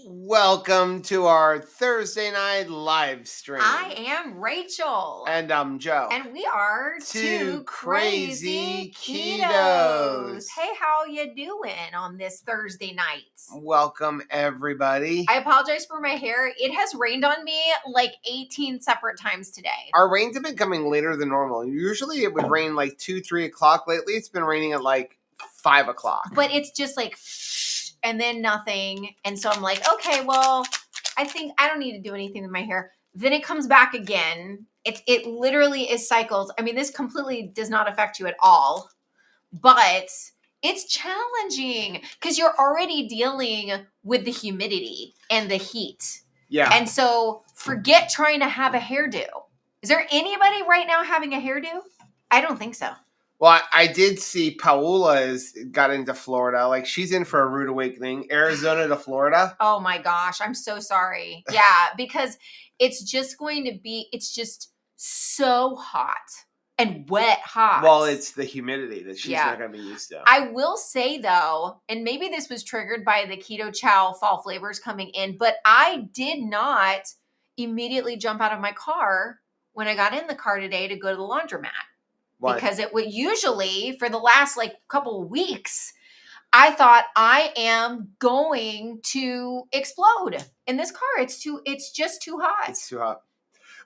Welcome to our Thursday night live stream. I am Rachel. And I'm Joe. And we are Two crazy ketos. ketos. Hey, how you doing on this Thursday night? Welcome, everybody. I apologize for my hair. It has rained on me like 18 separate times today. Our rains have been coming later than normal. Usually it would rain like 2, 3 o'clock. Lately it's been raining at like 5 o'clock. But it's just like, and then nothing. And so I'm like, okay, well, I think I don't need to do anything with my hair. Then it comes back again. It literally is cycles. I mean, this completely does not affect you at all, but it's challenging because you're already dealing with the humidity and the heat. Yeah. And so forget trying to have a hairdo. Is there anybody right now having a hairdo? I don't think so. Well, I did see Paola got into Florida. Like, she's in for a rude awakening. Arizona to Florida. Oh my gosh, I'm so sorry. Yeah, because it's just so hot and wet hot. Well, it's the humidity that she's not going to be used to. I will say, though, and maybe this was triggered by the Keto Chow fall flavors coming in, but I did not immediately jump out of my car when I got in the car today to go to the laundromat. Why? Because it would usually, for the last like couple of weeks, I thought I am going to explode in this car. It's just too hot. It's too hot.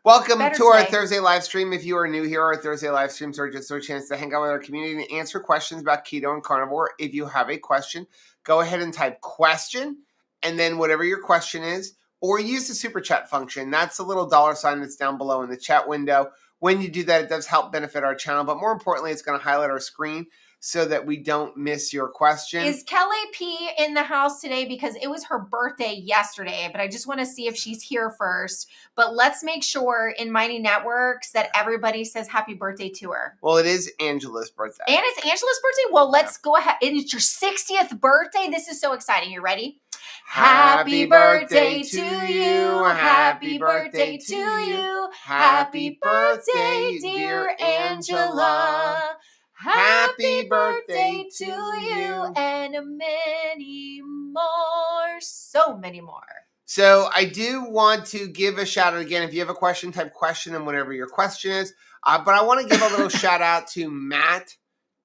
Welcome to our Thursday live stream. If you are new here, our Thursday live streams are just a chance to hang out with our community and answer questions about keto and carnivore. If you have a question, go ahead and type question and then whatever your question is, or use the super chat function. That's the little $ that's down below in the chat window. When you do that, it does help benefit our channel, but more importantly, it's going to highlight our screen so that we don't miss your question. Is Kelly P in the house today? Because it was her birthday yesterday, but I just want to see if she's here first. But let's make sure in Mighty Networks that everybody says happy birthday to her. Well, it is Angela's birthday. And it's Angela's birthday? Well, let's go ahead. And it's your 60th birthday. This is so exciting. You ready? Happy birthday to you. Happy birthday to you. Happy birthday, dear Angela. Happy birthday to you and many more. So many more. So I do want to give a shout out again. If you have a question, type question and whatever your question is. But I want to give a little shout out to Matt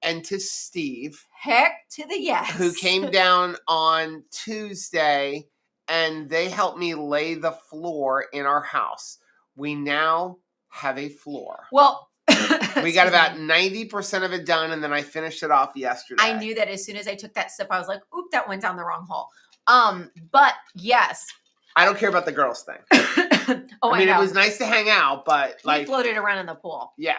and to Steve. Heck to the yes. Who came down on Tuesday and they helped me lay the floor in our house. We now have a floor. Well, we got about 90% of it done, and then I finised it off yesterday. I knew that as soon as I took that sip, I was like, oop, that went down the wrong hole. But yes. I don't care about the girls thing. I mean, know. It was nice to hang out, but he floated around in the pool. Yeah.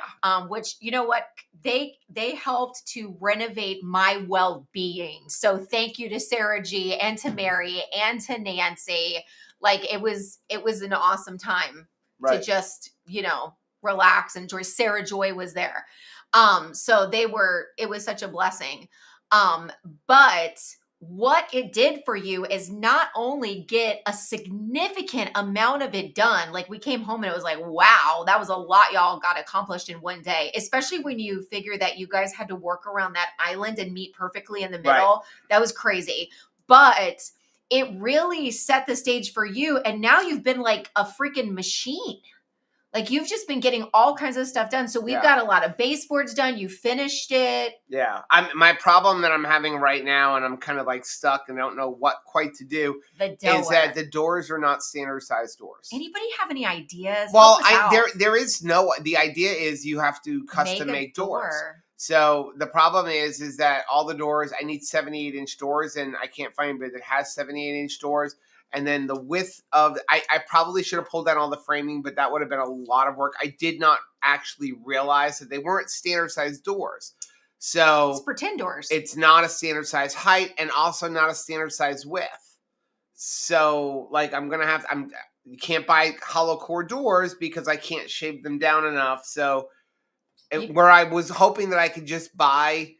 Which, you know what? They helped to renovate my well-being. So thank you to Sarah G and to Mary and to Nancy. Like it was an awesome time to just, relax and enjoy. Sarah Joy was there. So it was such a blessing. But what it did for you is not only get a significant amount of it done. Like we came home and it was like, wow, that was a lot y'all got accomplished in one day, especially when you figure that you guys had to work around that island and meet perfectly in the middle. Right. That was crazy. But it really set the stage for you. And now you've been like a freaking machine. Like you've just been getting all kinds of stuff done. So we've got a lot of baseboards done. You finished it. Yeah. My problem that I'm having right now, and I'm kind of like stuck and I don't know what quite to do, is that the doors are not standard size doors. Anybody have any ideas? Well, there is the idea is you have to custom make doors. So the problem is that all the doors, I need 78-inch doors, and I can't find anybody that has 78-inch doors. And then the width of, I probably should have pulled down all the framing, but that would have been a lot of work. I did not actually realize that they weren't standard size doors. So it's pretend doors. It's not a standard size height and also not a standard size width. So like you can't buy hollow core doors because I can't shave them down enough. So where I was hoping that I could just buy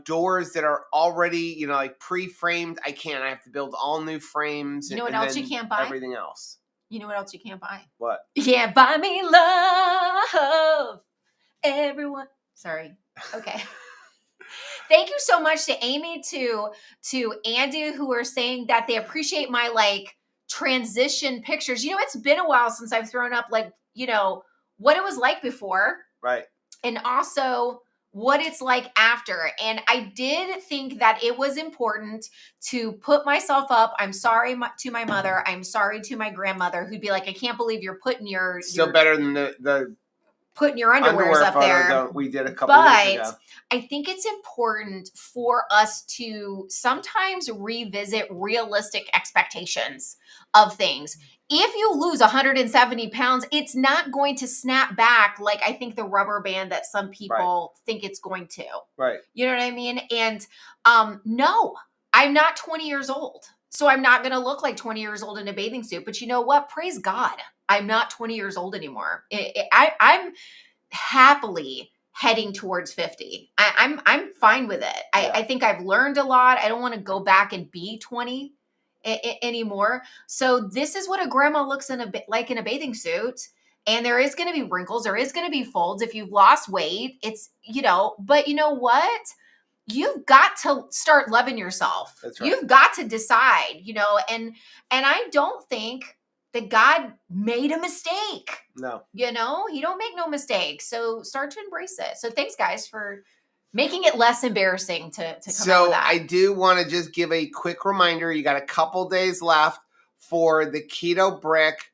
doors that are already, like pre-framed. I can't. I have to build all new frames. You know what else you can't buy? Everything else. You know what else you can't buy? What? You can't buy me love. Everyone. Sorry. Okay. Thank you so much to Amy, to Andy, who are saying that they appreciate my like transition pictures. It's been a while since I've thrown up like, what it was like before. Right. And also what it's like after. And I did think that it was important to put myself up. I'm sorry to my mother. I'm sorry to my grandmother, who'd be like, I can't believe you're putting your Still better than the putting your underwears up there. We did a couple years ago. I think it's important for us to sometimes revisit realistic expectations of things. If you lose 170 pounds, it's not going to snap back like I think the rubber band that some people think it's going to. Right. You know what I mean? And no, I'm not 20 years old. So I'm not going to look like 20 years old in a bathing suit. But you know what? Praise God. I'm not 20 years old anymore. I'm happily heading towards 50. I'm fine with it. I think I've learned a lot. I don't want to go back and be 20 anymore. So this is what a grandma looks like in a bathing suit. And there is going to be wrinkles. There is going to be folds. If you've lost weight, it's, but you know what? You've got to start loving yourself. That's right. You've got to decide, and I don't think that God made a mistake. No. He don't make no mistakes. So start to embrace it. So thanks guys for making it less embarrassing to come out with that. I do want to just give a quick reminder. You got a couple days left for the Keto brick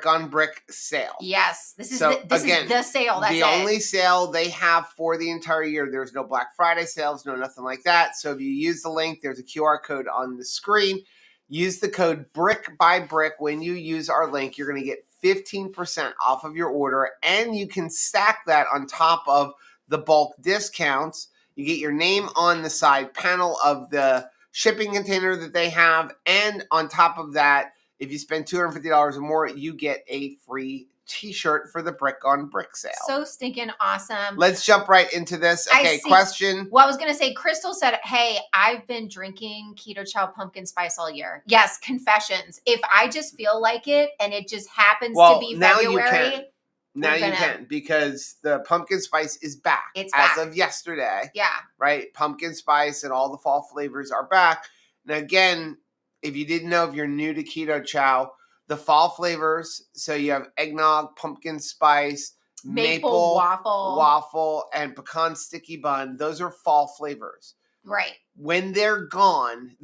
on brick sale. Yes. This is the sale. That's the only sale they have for the entire year. There's no Black Friday sales, no nothing like that. So if you use the link, there's a QR code on the screen. Use the code brick by brick. When you use our link, you're going to get 15% off of your order, and you can stack that on top of the bulk discounts. You get your name on the side panel of the shipping container that they have, and on top of that, if you spend $250 or more, you get a free t-shirt for the brick on brick sale. So stinking awesome. Let's jump right into this. Okay, question. Well, I was going to say, Crystal said, hey, I've been drinking Keto Chow pumpkin spice all year. Yes, confessions. If I just feel like it and it just happens to be February. Now you can, because the pumpkin spice is back. It's back. As of yesterday. Yeah. Right? Pumpkin spice and all the fall flavors are back. Now, again, if you didn't know, if you're new to Keto Chow, the fall flavors, so you have eggnog, pumpkin spice, maple waffle, and pecan sticky bun. Those are fall flavors. Right. When they're gone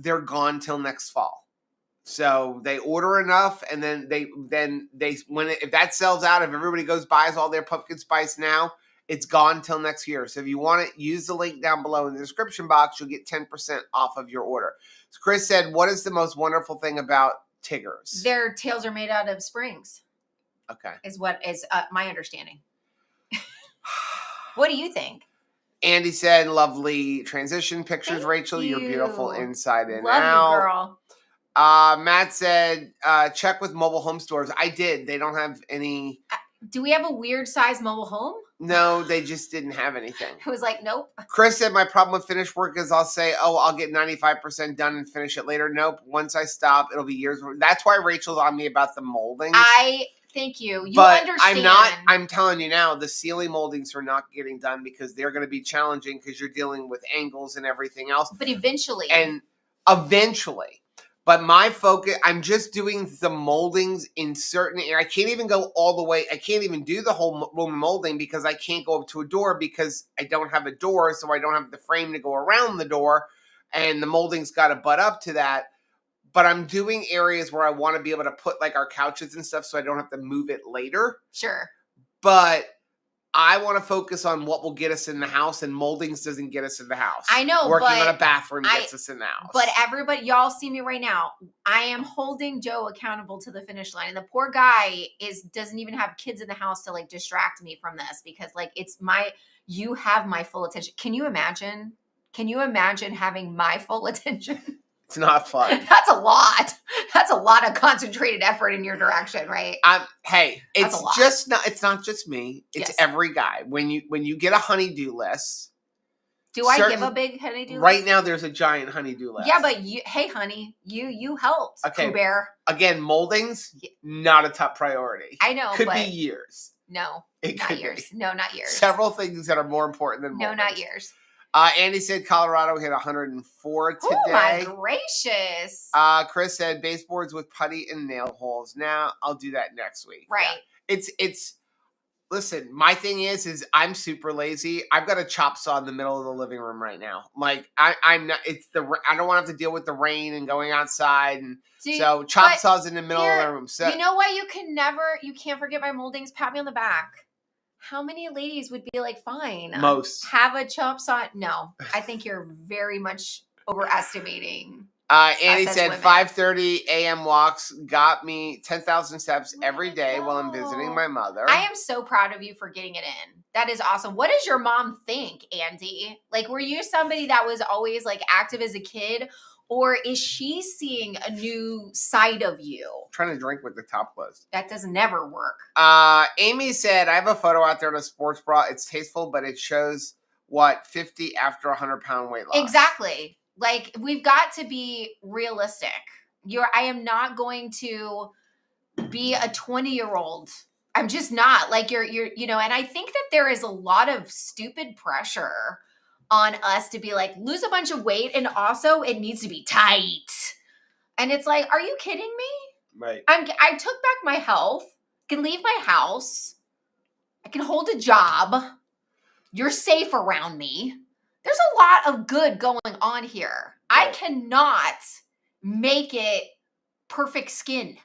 till next fall. So they order enough, and then if that sells out, if everybody buys all their pumpkin spice now, it's gone till next year. So if you want it, use the link down below in the description box. You'll get 10% off of your order. So Chris said, what is the most wonderful thing about Tiggers? Their tails are made out of springs. Okay. Is what is my understanding. What do you think? Andy said, lovely transition pictures, Thank Rachel. you. You're beautiful inside and Love out. you, girl. Matt said, check with mobile home stores. I did. They don't have any. Do we have a weird size mobile home? No, they just didn't have anything. It was like, nope. Chris said, my problem with finished work is I'll say, I'll get 95% done and finish it later. Nope. Once I stop, it'll be years. That's why Rachel's on me about the moldings. Thank you. You but understand. I'm telling you now, the ceiling moldings are not getting done because they're going to be challenging because you're dealing with angles and everything else. But eventually. But my focus, I'm just doing the moldings in certain areas. I can't even go all the way. I can't even do the whole room molding because I can't go up to a door because I don't have a door. So I don't have the frame to go around the door. And the molding's got to butt up to that. But I'm doing areas where I want to be able to put like our couches and stuff so I don't have to move it later. Sure. But I want to focus on what will get us in the house, and moldings doesn't get us in the house. I know, Working on a bathroom gets us in the house. But everybody, y'all see me right now. I am holding Joe accountable to the finish line. And the poor guy doesn't even have kids in the house to like distract me from this because like you have my full attention. Can you imagine? Can you imagine having my full attention? It's not fun. That's a lot. That's a lot of concentrated effort in your direction, right? Hey, it's not just me. It's every guy. When you get a honey-do list. Do I give a big honey-do list? Right now there's a giant honey-do list. Yeah, but hey honey, you helped. Okay. Bear. Again, moldings, not a top priority. I know. Could be years. No. It not could years. be. No, not years. Several things that are more important than moldings. No, not years. Andy said Colorado hit 104 today. Oh my gracious. Chris said baseboards with putty and nail holes. Now I'll do that next week. Right. Yeah. It's listen, my thing is I'm super lazy. I've got a chop saw in the middle of the living room right now. Like I'm not. I don't want to have to deal with the rain and going outside, and so chop saws in the middle of the room. So you know what? You can't forget my moldings. Pat me on the back. How many ladies would be like, fine, most have a chop saw? No, I think you're very much overestimating. Annie said 5:30 a.m. walks got me 10,000 steps every day while I'm visiting my mother. I am so proud of you for getting it in. That is awesome. What does your mom think, Andy? Like, were you somebody that was always like active as a kid, or is she seeing a new side of you? I'm trying to drink with the top closed. That does never work. Amy said, I have a photo out there in a sports bra. It's tasteful, but it shows 50 after 100-pound weight loss. Exactly. Like, we've got to be realistic. I am not going to be a 20-year-old. I'm just not. Like, and I think that there is a lot of stupid pressure on us to be like, lose a bunch of weight, and also it needs to be tight. And it's like, are you kidding me? Right. I took back my health, can leave my house, I can hold a job, you're safe around me. There's a lot of good going on here. Right. I cannot make it perfect skin.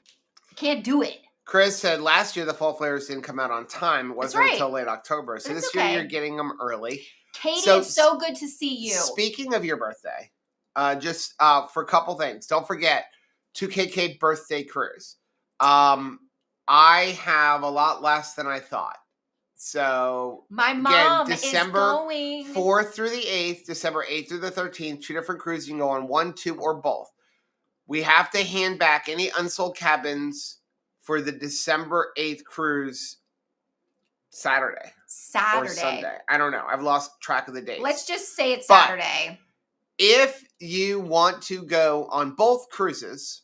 Can't do it. Chris said last year the fall flares didn't come out on time. It wasn't until late October. So this year you're getting them early. Katie, it's so good to see you. Speaking of your birthday, just for a couple things. Don't forget, 2KK birthday cruise. I have a lot less than I thought. So my mom December is going 4th through the 8th, December 8th through the 13th, 2 different cruises. You can go on 1, 2, or both. We have to hand back any unsold cabins for the December 8th cruise Saturday. Or Sunday. I don't know. I've lost track of the dates. Let's just say it's Saturday. If you want to go on both cruises,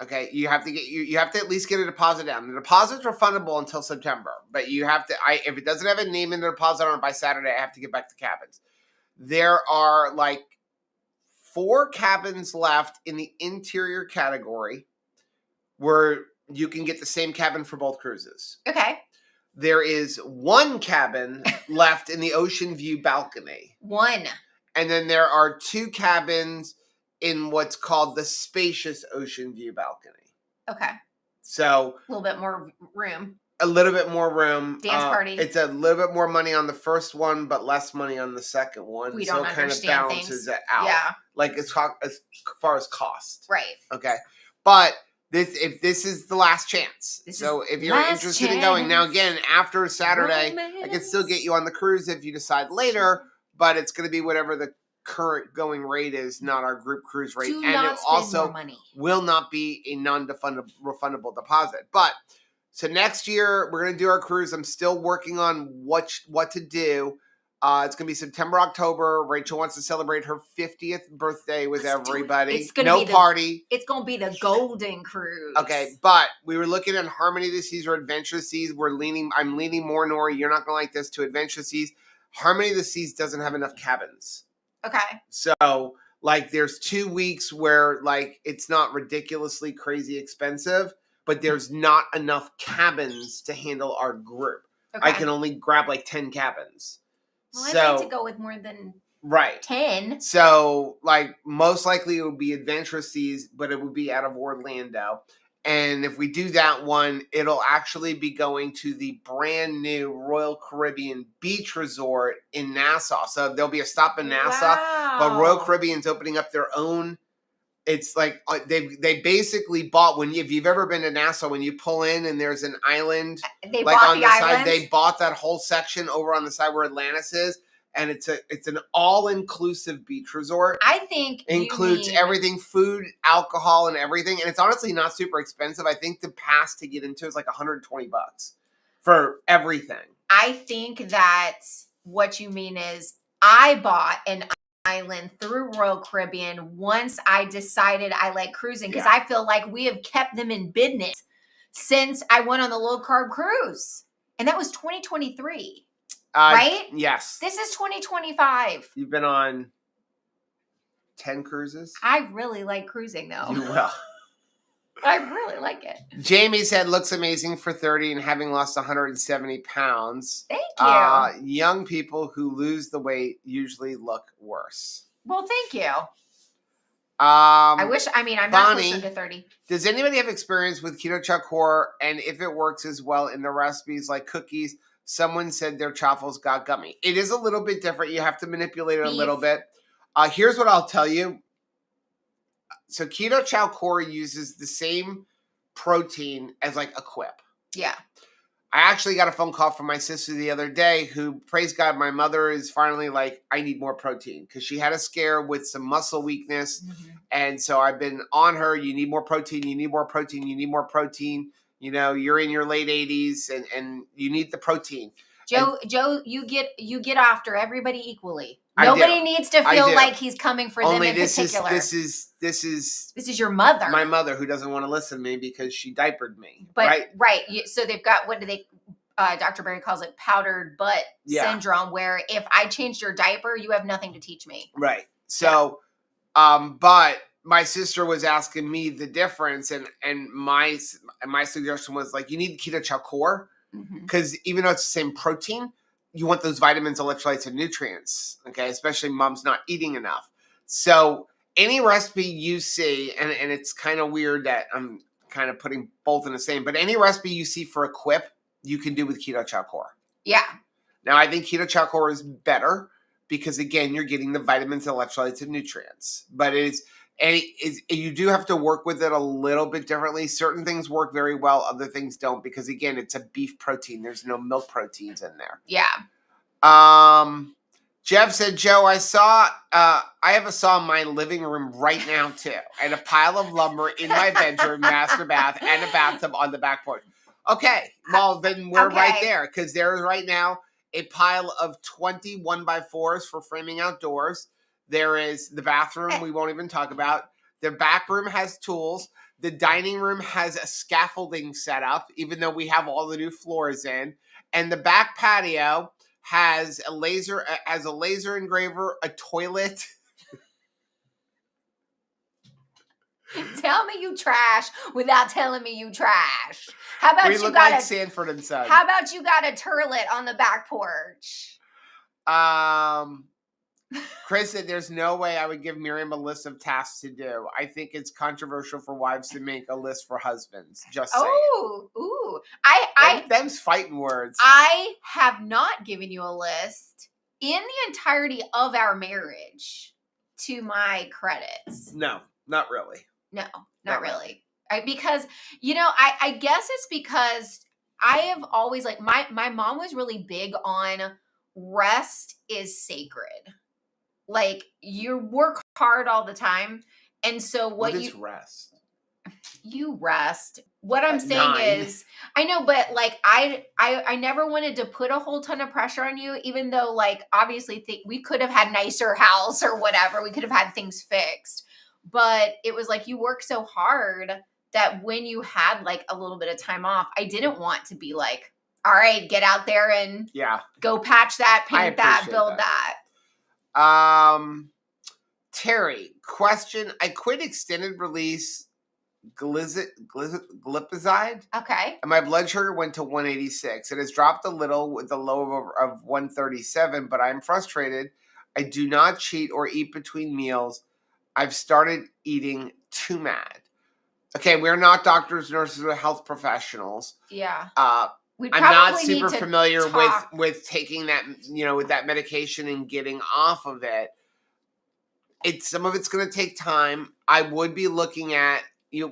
okay, you have to at least get a deposit down. The deposit's refundable until September, but you have to. If it doesn't have a name in the deposit on it by Saturday, I have to get back the cabins. There are like 4 cabins left in the interior category where you can get the same cabin for both cruises. Okay. There is 1 cabin left in the ocean view balcony. 1. And then there are 2 cabins in what's called the spacious ocean view balcony. Okay. So a little bit more room. A little bit more room. Dance party. It's a little bit more money on the first one, but less money on the second one. We don't understand it kind of balances it out. Yeah. Like as far as cost. Right. Okay. But if this is the last chance. So if you're interested in going, now again, after Saturday, I can still get you on the cruise if you decide later, but it's going to be whatever the current going rate is, not our group cruise rate. Do and not it spend also more money. Will not be a non-refundable deposit. But so next year we're going to do our cruise. I'm still working on what to do. It's going to be September, October. Rachel wants to celebrate her 50th birthday with everybody. It's gonna be party. It's going to be the golden cruise. Okay, but we were looking at Harmony of the Seas or Adventure Seas. I'm leaning more, Nori, you're not going to like this, to Adventure Seas. Harmony of the Seas doesn't have enough cabins. Okay. So, like, there's 2 weeks where, like, it's not ridiculously crazy expensive, but there's not enough cabins to handle our group. Okay. I can only grab, like, 10 cabins. Well, I'd like to go with more than 10. So, like, most likely it would be Adventure Seas, but it would be out of Orlando. And if we do that one, it'll actually be going to the brand new Royal Caribbean Beach Resort in Nassau. So there'll be a stop in Nassau, but Royal Caribbean's opening up their own. It's like they basically bought if you've ever been to Nassau, when you pull in and there's an island, they like bought on the side, they bought that whole section over on the side where Atlantis is. And it's an all-inclusive beach resort. I think includes everything, food, alcohol, and everything. And it's honestly not super expensive. I think the pass to get into is like $120 for everything. I think that what you mean is I bought an island through Royal Caribbean once I decided I like cruising, because I feel like we have kept them in business since I went on the low-carb cruise. And that was 2023. Right? Yes. This is 2025. You've been on 10 cruises? I really like cruising, though. You will. I really like it. Jamie said, looks amazing for 30 and having lost 170 pounds. Thank you. Young people who lose the weight usually look worse. Well, thank you. I'm not closer to 30. Does anybody have experience with keto chocolate? And if it works as well in the recipes like cookies, someone said their chaffles got gummy. It is a little bit different. You have to manipulate it a little bit. Here's what I'll tell you. So keto chow uses the same protein as like a Quip. Yeah. I actually got a phone call from my sister the other day who, praise God, my mother is finally like, I need more protein because she had a scare with some muscle weakness. Mm-hmm. And so I've been on her. You need more protein. You need more protein. You need more protein. You know, you're in your late 80s and you need the protein. Joe, you get after everybody equally. Nobody needs to feel like he's coming for them in particular. This is your mother. My mother, who doesn't want to listen to me because she diapered me. But right. So they've got, what do they? Dr. Berry calls it powdered butt syndrome, where if I changed your diaper, you have nothing to teach me. Right. So, but my sister was asking me the difference, and my suggestion was like, you need keto chow because even though it's the same protein, you want those vitamins, electrolytes, and nutrients, okay? Especially mom's not eating enough. So any recipe you see, and it's kind of weird that I'm kind of putting both in the same, but any recipe you see for a Quip, you can do with keto chow. Yeah. Now, I think keto chow is better because, again, you're getting the vitamins, electrolytes, and nutrients. But you do have to work with it a little bit differently. Certain things work very well. Other things don't because, again, it's a beef protein. There's no milk proteins in there. Yeah. Jeff said, Joe, I have a saw in my living room right now, too, and a pile of lumber in my bedroom, master bath, and a bathtub on the back porch. Okay, well, then we're right there because there's right now a pile of 20 1x4s for framing outdoors. There is the bathroom we won't even talk about. The back room has tools. The dining room has a scaffolding set up, even though we have all the new floors in. And the back patio has a laser engraver, a toilet. Tell me you trash without telling me you trash. How about we you look got like Sanford and Son? How about you got a turlet on the back porch? Chris said, there's no way I would give Miriam a list of tasks to do. I think it's controversial for wives to make a list for husbands. Just saying. Ooh. Them's fighting words. I have not given you a list in the entirety of our marriage to my credits. No, not really. No, not really. Because, I guess it's because I have always, like, my mom was really big on rest is sacred. Like, you work hard all the time. And so what is rest? You rest. What I'm saying is, I know, but like, I never wanted to put a whole ton of pressure on you, even though, like, obviously we could have had nicer house or whatever. We could have had things fixed. But it was like, you work so hard that when you had like a little bit of time off, I didn't want to be like, all right, get out there and go patch that, paint that, build that. Terry, question. I quit extended release glipizide. Okay. And my blood sugar went to 186. It has dropped a little with a low of 137, but I'm frustrated. I do not cheat or eat between meals. I've started eating too mad. Okay, we're not doctors, nurses, or health professionals. Yeah. I'm not super familiar with taking that, with that medication and getting off of it. Some of it's going to take time. I would be looking at,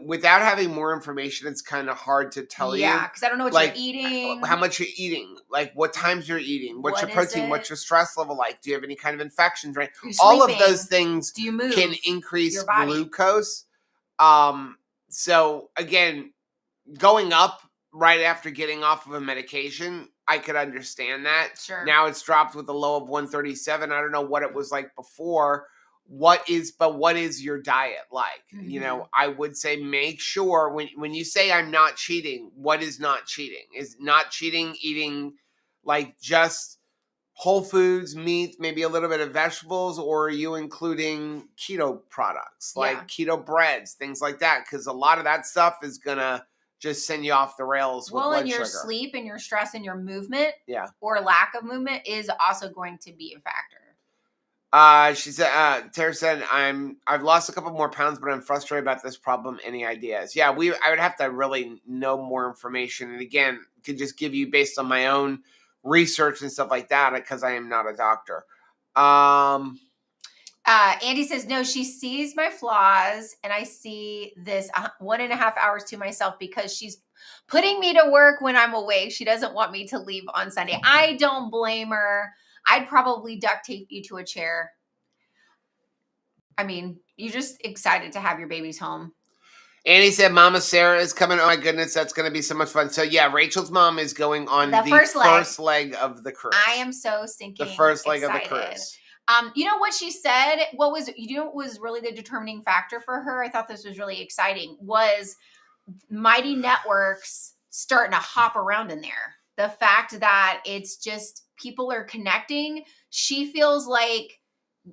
without having more information, it's kind of hard to tell you. Yeah, because I don't know what you're eating. How much you're eating. Like, what times you're eating. What's your protein? What's your stress level like? Do you have any kind of infections? Right? All of those things can increase glucose. So, again, going up right after getting off of a medication, I could understand that. Sure. Now it's dropped with a low of 137. I don't know what it was like before. What is your diet like? Mm-hmm. I would say make sure when you say I'm not cheating, what is not cheating? Is not cheating eating like just whole foods, meat, maybe a little bit of vegetables, or are you including keto products like keto breads, things like that? Because a lot of that stuff is going to just send you off the rails with blood and your sugar. Sleep and your stress and your movement or lack of movement is also going to be a factor. She said, Tara said, I've lost a couple more pounds, but I'm frustrated about this problem. Any ideas? Yeah, I would have to really know more information. And again, could just give you based on my own research and stuff like that, because I am not a doctor. Andy says, no, she sees my flaws and I see this 1.5 hours to myself because she's putting me to work when I'm awake. She doesn't want me to leave on Sunday. I don't blame her. I'd probably duct tape you to a chair. I mean, you're just excited to have your babies home. Annie said, Mama Sarah is coming. Oh my goodness, that's going to be so much fun. So yeah, Rachel's mom is going on the first leg of the cruise. I am so stinking The first leg excited. of the cruise. You know what she said? What was really the determining factor for her? I thought this was really exciting. Was Mighty Networks starting to hop around in there? The fact that it's just people are connecting. She feels like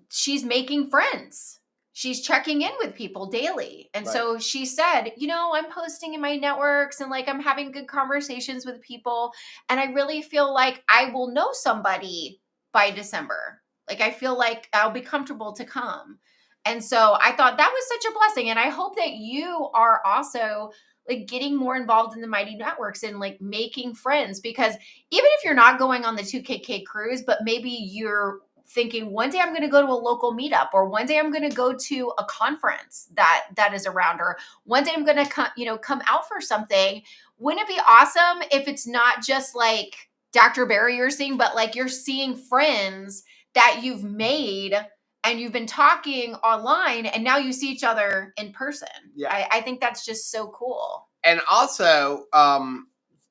she's making friends. She's checking in with people daily. And so she said, I'm posting in my networks and I'm having good conversations with people. And I really feel like I will know somebody by December. I feel like I'll be comfortable to come. And so I thought that was such a blessing. And I hope that you are also getting more involved in the Mighty Networks and making friends, because even if you're not going on the 2KK cruise, but maybe you're thinking one day I'm going to go to a local meetup, or one day I'm going to go to a conference that is around, or one day I'm going to come out for something. Wouldn't it be awesome if it's not just Dr. Barry you're seeing, but you're seeing friends that you've made and you've been talking online and now you see each other in person. Yeah. I think that's just so cool. And also,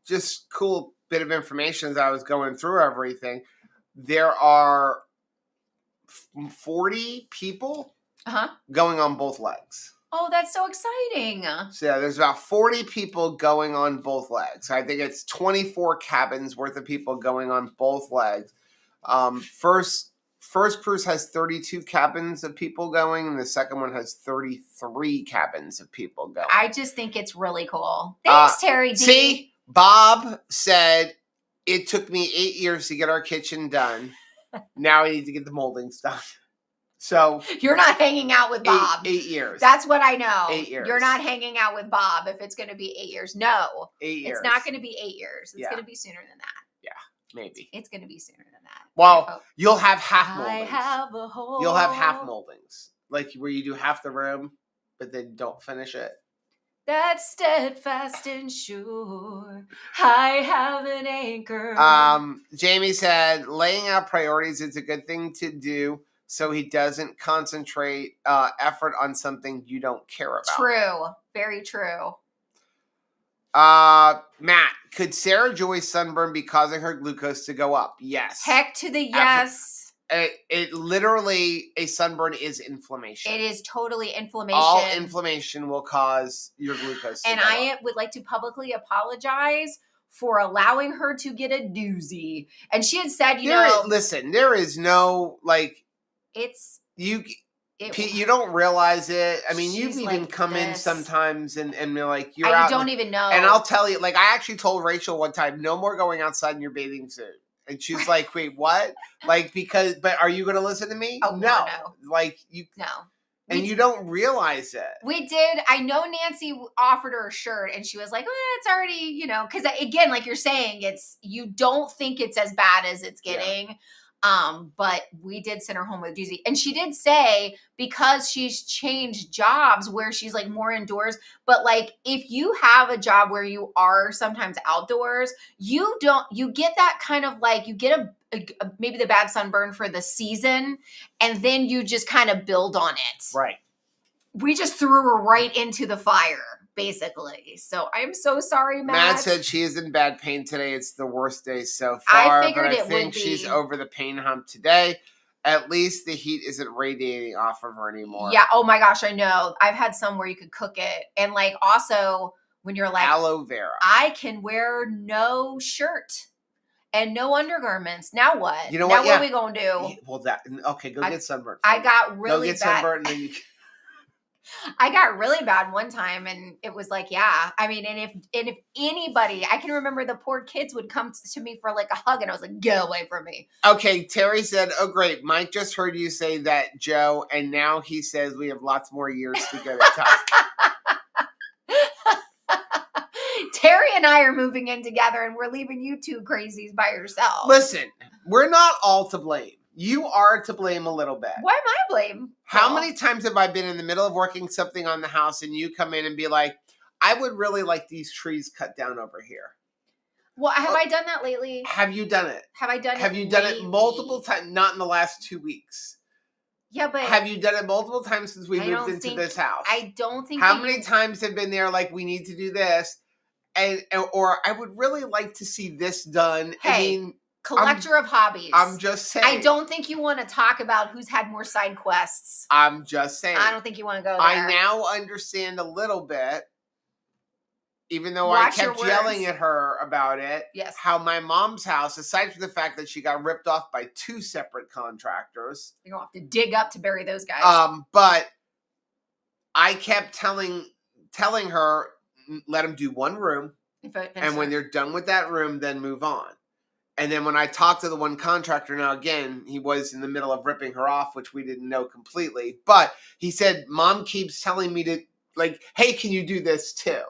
just cool bit of information as I was going through everything. There are 40 people going on both legs. Oh, that's so exciting. So yeah, there's about 40 people going on both legs. I think it's 24 cabins worth of people going on both legs. First cruise has 32 cabins of people going, and the second one has 33 cabins of people going. I just think it's really cool. Thanks, Terry D. See, Bob said, it took me 8 years to get our kitchen done. Now I need to get the moldings done. So you're not hanging out with Bob. 8 years. That's what I know. 8 years. You're not hanging out with Bob if it's going to be 8 years. No. 8 years. It's not going to be 8 years. It's going to be sooner than that. Yeah, maybe. It's going to be sooner than that. Well, you'll have half moldings. I have a whole... You'll have half moldings. Where you do half the room, but then don't finish it. That's steadfast and sure. I have an anchor. Jamie said, laying out priorities is a good thing to do so he doesn't concentrate effort on something you don't care about. True. Very true. Matt, could Sarah Joy's sunburn be causing her glucose to go up? Yes. Heck to the yes. It literally, a sunburn is inflammation. It is totally inflammation. All inflammation will cause your glucose to go up. I would like to publicly apologize for allowing her to get a doozy. And she had said, listen, there is no, you don't realize it. I mean, you've even come in sometimes and you're you're out. You don't even know. And I'll tell you, I actually told Rachel one time, no more going outside in your bathing suit. And she's like, wait, what? But are you going to listen to me? Oh, no. No. And you don't realize it. We did. I know Nancy offered her a shirt and she was like, it's already, because again, like you're saying, you don't think it's as bad as it's getting. Yeah. But we did send her home with a doozy. And she did say, because she's changed jobs where she's more indoors, but if you have a job where you are sometimes outdoors, you get that kind of you get a maybe the bad sunburn for the season, and then you just kind of build on it. Right. We just threw her right into the fire, basically. So I'm so sorry, Matt. Matt said she is in bad pain today. It's the worst day so far. I figured but I think she's over the pain hump today. At least the heat isn't radiating off of her anymore. Yeah. Oh my gosh, I know. I've had some where you could cook it. And also when you're aloe vera. I can wear no shirt. and no undergarments. Now what? You know now what? Yeah. What are we gonna do? Well, okay, go get sunburned. I got really go get bad. sunburned, and then you. I got really bad one time, and it was like, yeah. I mean, and if anybody, I can remember the poor kids would come to me for like a hug, and I was like, get away from me. Okay, Terry said, "Oh, great, Mike just heard you say that, Joe, and now he says we have lots more years to go to tough." Terry and I are moving in together, and we're leaving you two crazies by yourself. Listen, we're not all to blame. You are to blame a little bit. Why am I blame? How many times have I been in the middle of working something on the house and you come in and be like, I would really like these trees cut down over here? Well, have I done that lately? Have you done it? Have I done it? Have you done it multiple times? Not in the last 2 weeks. Yeah, but have you done it multiple times since we moved into this house? I don't think. How many times have been there like we need to do this, or I would really like to see this done? Hey, I mean, collector of hobbies. I'm just saying. I don't think you want to talk about who's had more side quests. I'm just saying. I don't think you want to go there. I now understand a little bit, even though I kept yelling at her about it. Yes. How my mom's house, aside from the fact that she got ripped off by 2 separate contractors. You're going to have to dig up to bury those guys. But I kept telling her, let them do one room. And when they're done with that room, then move on. And then when I talked to the one contractor, now again, he was in the middle of ripping her off, which we didn't know completely. But he said, Mom keeps telling me to, like, hey, can you do this too?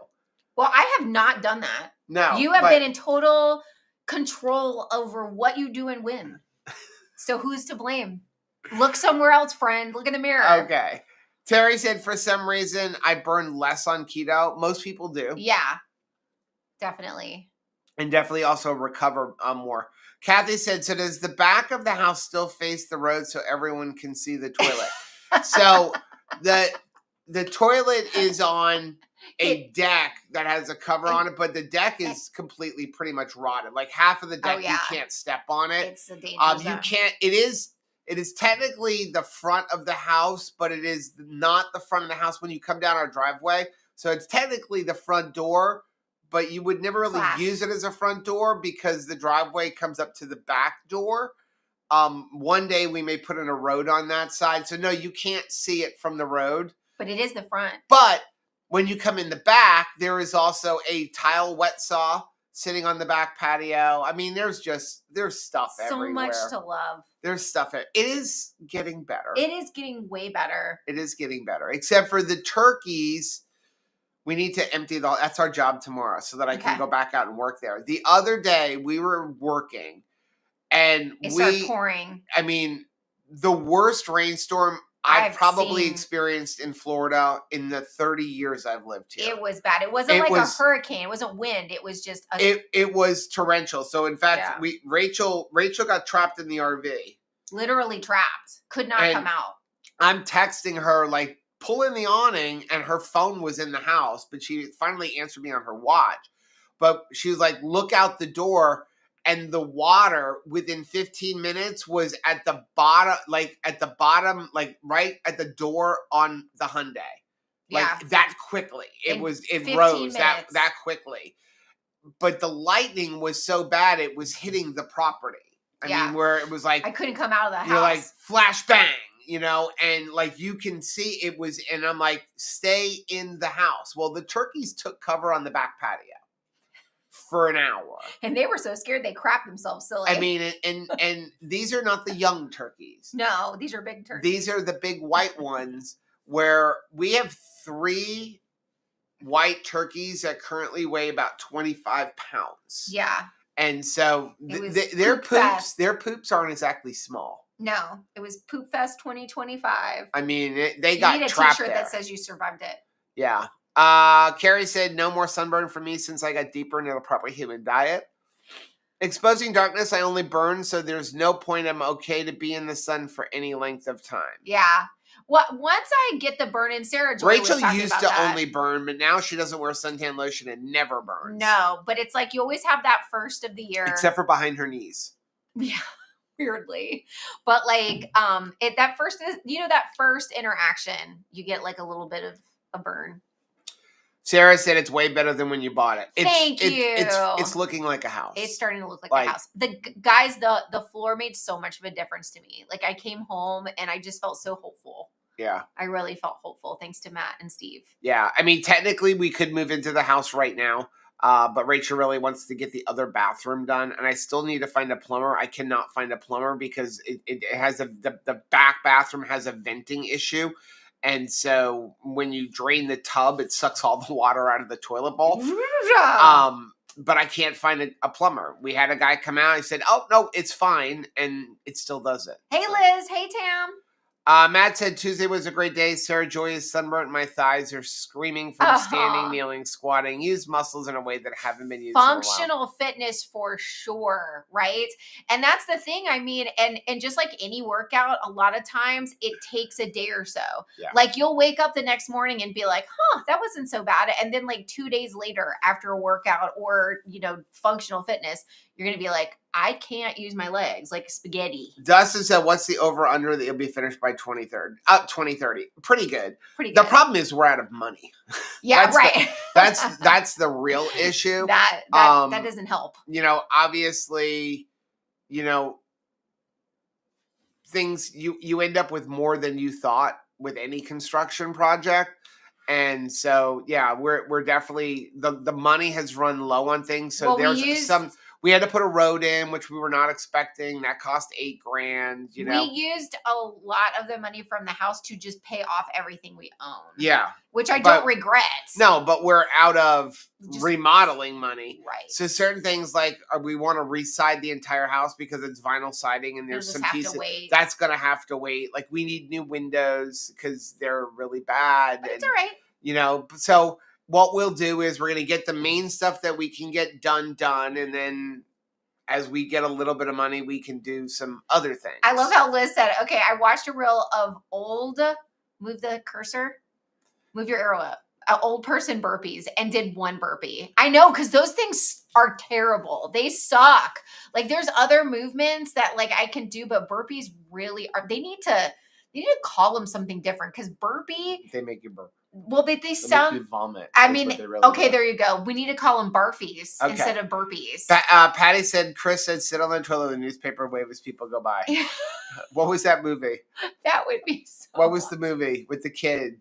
Well, I have not done that. No. You have been in total control over what you do and when. So who's to blame? Look somewhere else, friend. Look in the mirror. Okay. Terry said, for some reason, I burn less on keto. Most people do. Yeah. Definitely. And definitely also recover more. Kathy said, so does the back of the house still face the road so everyone can see the toilet? So the toilet is on a deck that has a cover on it, but the deck is completely pretty much rotted. Like half of the deck, you can't step on it. It's a danger zone. You can't, it is technically the front of the house, but it is not the front of the house when you come down our driveway. So it's technically the front door, but you would never really use it as a front door because the driveway comes up to the back door. One day we may put in a road on that side. So no, you can't see it from the road. But it is the front. But when you come in the back, there is also a tile wet saw sitting on the back patio. I mean, there's stuff everywhere. So much to love. There's stuff. It is getting better. It is getting way better. It is getting better. Except for the turkeys. We need to empty that's our job tomorrow so that I can go back out and work there. The other day we were working and it started pouring. I mean, the worst rainstorm I've probably experienced in Florida in the 30 years I've lived here. It was bad. It wasn't a hurricane. It wasn't wind. It was just it was torrential. So in fact, Rachel got trapped in the RV. Literally trapped. Could not come out. I'm texting her like, pull in the awning, and her phone was in the house, but she finally answered me on her watch. But she was like, look out the door, and the water within 15 minutes was at the bottom, like right at the door on the Hyundai. Like that quickly. It rose that quickly. But the lightning was so bad it was hitting the property. I mean, where it was like I couldn't come out of the house. You're like flash bang. You know, and like you can see it was, and I'm like, stay in the house. Well, the turkeys took cover on the back patio for an hour. And they were so scared they crapped themselves silly. I mean, and these are not the young turkeys. No, these are big turkeys. These are the big white ones where we have 3 white turkeys that currently weigh about 25 pounds. Yeah. And so their poops aren't exactly small. No, it was Poop Fest 2025. I mean, they got trapped there. You need a t-shirt that says you survived it. Yeah. Carrie said, no more sunburn for me since I got deeper into the proper human diet. Exposing darkness, I only burn, so there's no point. I'm okay to be in the sun for any length of time. Yeah. Well, once I get the burn in, Sarah Joy Rachel used to only burn, but now she doesn't wear suntan lotion and never burns. No, but it's like you always have that first of the year. Except for behind her knees. Yeah. Weirdly, but like that first interaction, you get like a little bit of a burn. Sarah said it's way better than when you bought it. Thank you. It's looking like a house. It's starting to look like a house. Guys, the floor made so much of a difference to me. Like I came home and I just felt so hopeful. Yeah. I really felt hopeful thanks to Matt and Steve. Yeah. I mean, technically we could move into the house right now. But Rachel really wants to get the other bathroom done, and I still need to find a plumber. I cannot find a plumber because it has the back bathroom has a venting issue. And so when you drain the tub, it sucks all the water out of the toilet bowl. But I can't find a plumber. We had a guy come out. He said, "Oh, no, it's fine." And it still does it. Hey, Liz. Hey, Tam. Matt said Tuesday was a great day. Sarah Joy is sunburnt. My thighs are screaming from standing, kneeling, squatting. Use muscles in a way that haven't been used Functional in a while. fitness for sure, right? And that's the thing. I mean, and just like any workout, a lot of times it takes a day or so. Yeah. Like you'll wake up the next morning and be like, that wasn't so bad. And then like 2 days later after a workout or, functional fitness, you're going to be like, I can't use my legs like spaghetti. Dustin said, what's the over-under that you'll be finished by 2030? Pretty good. Pretty good. The problem is we're out of money. Yeah, right. That's the real issue. That doesn't help. Obviously, things, you end up with more than you thought with any construction project. And so, yeah, we're definitely, the money has run low on things. So we had to put a road in, which we were not expecting. That cost $8,000. We used a lot of the money from the house to just pay off everything we own. Yeah. Which I don't regret. No, but we're out of remodeling money. Right. So certain things like we want to re-side the entire house because it's vinyl siding and there's some pieces. That's going to have to wait. Like we need new windows because they're really bad. But it's all right. So what we'll do is we're going to get the main stuff that we can get done. And then as we get a little bit of money, we can do some other things. I love how Liz said, okay, I watched a reel of move the cursor, move your arrow up, old person burpees and did one burpee. I know, because those things are terrible. They suck. Like there's other movements that like I can do, but burpees really are, they need to call them something different because burpee. They make you burp. Well, they sound. Make you vomit. I mean, okay, there you go. We need to call them barfies instead of burpees. Patty said, Chris said, sit on the toilet with a newspaper wave as people go by. What was that movie? That would be so. What was the movie with the kid?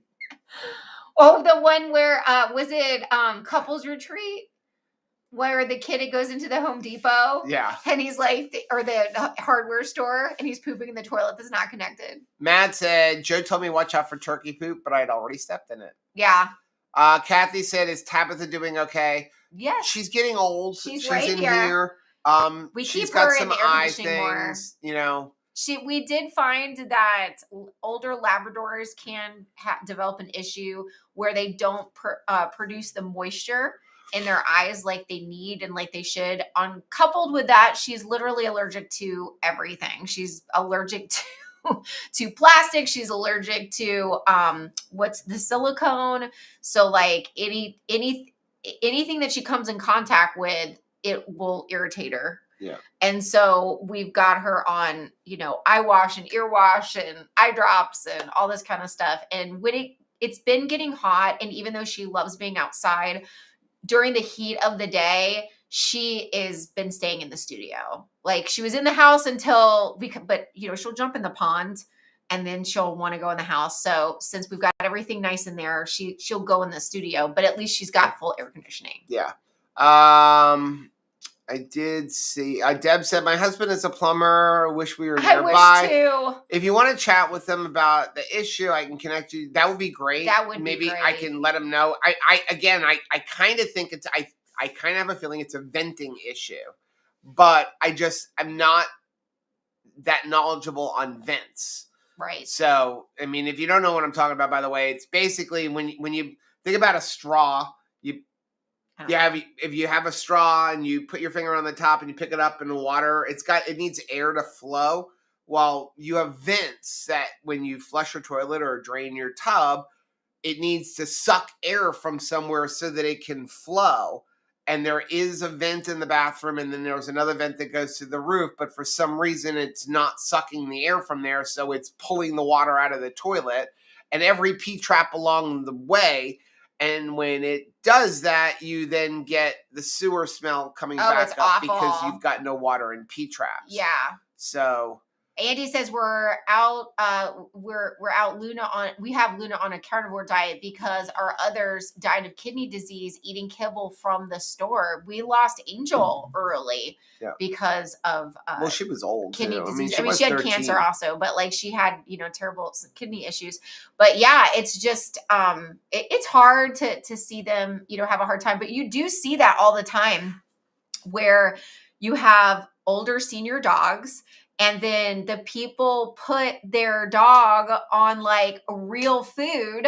Oh, the one where, was it Couples Retreat? Where the kid goes into the Home Depot. Yeah. And he's like, or the hardware store, and he's pooping in the toilet that's not connected. Matt said, Joe told me watch out for turkey poop, but I had already stepped in it. Yeah. Kathy said, is Tabitha doing okay? Yes. She's getting old. She's right in here. We she's keep got her some in air eye conditioning things, We did find that older Labradors can develop an issue where they don't produce the moisture in their eyes like they need and like they should. Coupled with that, she's literally allergic to everything. She's allergic to plastic. She's allergic to what's the silicone. So like anything that she comes in contact with, it will irritate her. Yeah. And so we've got her on, eye wash and ear wash and eye drops and all this kind of stuff. And when it's been getting hot, and even though she loves being outside, during the heat of the day, she has been staying in the studio. Like she was in the house but she'll jump in the pond and then she'll want to go in the house. So since we've got everything nice in there, she'll go in the studio, but at least she's got full air conditioning. Yeah. I did see, Deb said, my husband is a plumber. Wish we were nearby. I wish too. If you want to chat with them about the issue, I can connect you. That would be great. That would Maybe be great. I can let them know. I kind of think I kind of have a feeling it's a venting issue, but I'm not that knowledgeable on vents. Right. So, I mean, if you don't know what I'm talking about, by the way, it's basically when you think about a straw, if you have a straw and you put your finger on the top and you pick it up in the water, it needs air to flow. Well, you have vents that when you flush your toilet or drain your tub, it needs to suck air from somewhere so that it can flow. And there is a vent in the bathroom, and then there's another vent that goes to the roof, but for some reason it's not sucking the air from there, so it's pulling the water out of the toilet. And every P-trap along the way, And when it does that, you then get the sewer smell coming back it's up awful. because you've got no water in P-traps. Yeah. So Andy says we're out Luna on we have Luna on a carnivore diet because our others died of kidney disease eating kibble from the store. We lost Angel early because of well, she was old kidney too. disease. I mean, she had 13. cancer also, but like she had, terrible kidney issues. But yeah, it's just it's hard to see them, have a hard time. But you do see that all the time where you have older senior dogs. And then the people put their dog on like real food,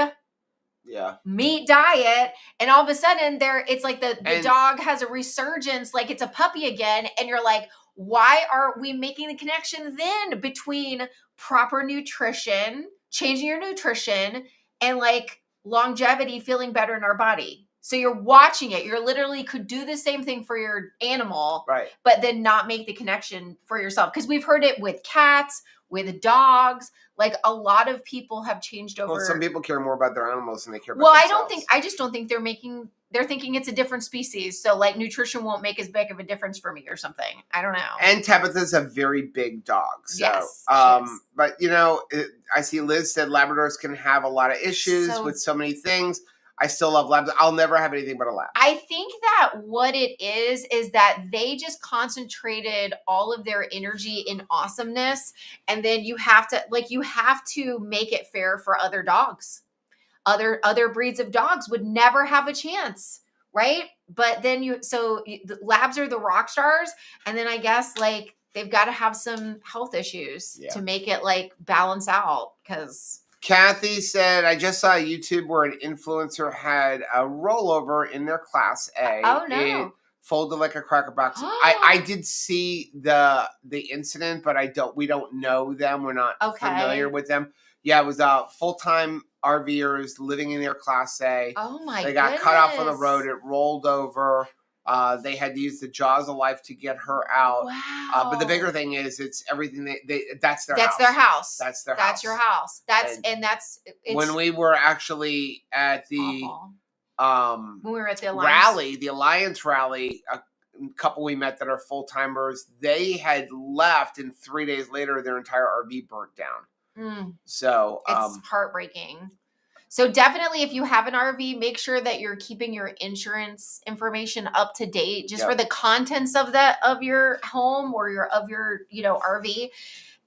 meat diet, and all of a sudden it's like the dog has a resurgence, like it's a puppy again. And you're like, why are we making the connection then between proper nutrition, changing your nutrition, and like longevity, feeling better in our body? So you're watching it. You're literally could do the same thing for your animal, right? But then not make the connection for yourself. Because we've heard it with cats, with dogs. Like a lot of people have changed over. Well, some people care more about their animals than they care about themselves. I just don't think they're thinking it's a different species. So like nutrition won't make as big of a difference for me or something. I don't know. And Tabitha's a very big dog. So, yes. But I see Liz said Labradors can have a lot of issues with so many things. I still love labs. I'll never have anything but a lab. I think that what it is that they just concentrated all of their energy in awesomeness. And then you have to make it fair for other dogs. Other breeds of dogs would never have a chance. Right. But then the labs are the rock stars. And then I guess like they've got to have some health issues to make it like balance out because. Kathy said, I just saw YouTube where an influencer had a rollover in their Class A. Oh, no. It folded like a cracker box. I did see the incident, but we don't know them. We're not familiar with them. Yeah, it was full-time RVers living in their Class A. Oh, my They got cut off on the road. It rolled over. They had to use the jaws of life to get her out. Wow. But the bigger thing is it's everything that's their house. That's their house. That's your house. When we were actually at the when we were at the Alliance rally, a couple we met that are full-timers, they had left and 3 days later their entire RV burnt down. So it's heartbreaking. So definitely if you have an RV, make sure that you're keeping your insurance information up to date just for the contents of your home or your RV.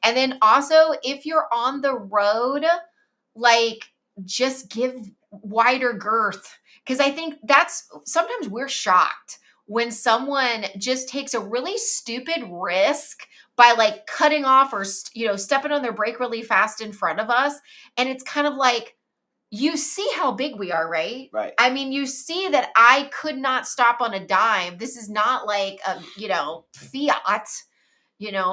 And then also if you're on the road, like just give wider girth. Because I think sometimes we're shocked when someone just takes a really stupid risk by like cutting off or, stepping on their brake really fast in front of us. And it's kind of like, you see how big we are, right? Right. I mean, you see that I could not stop on a dime. This is not like, fiat,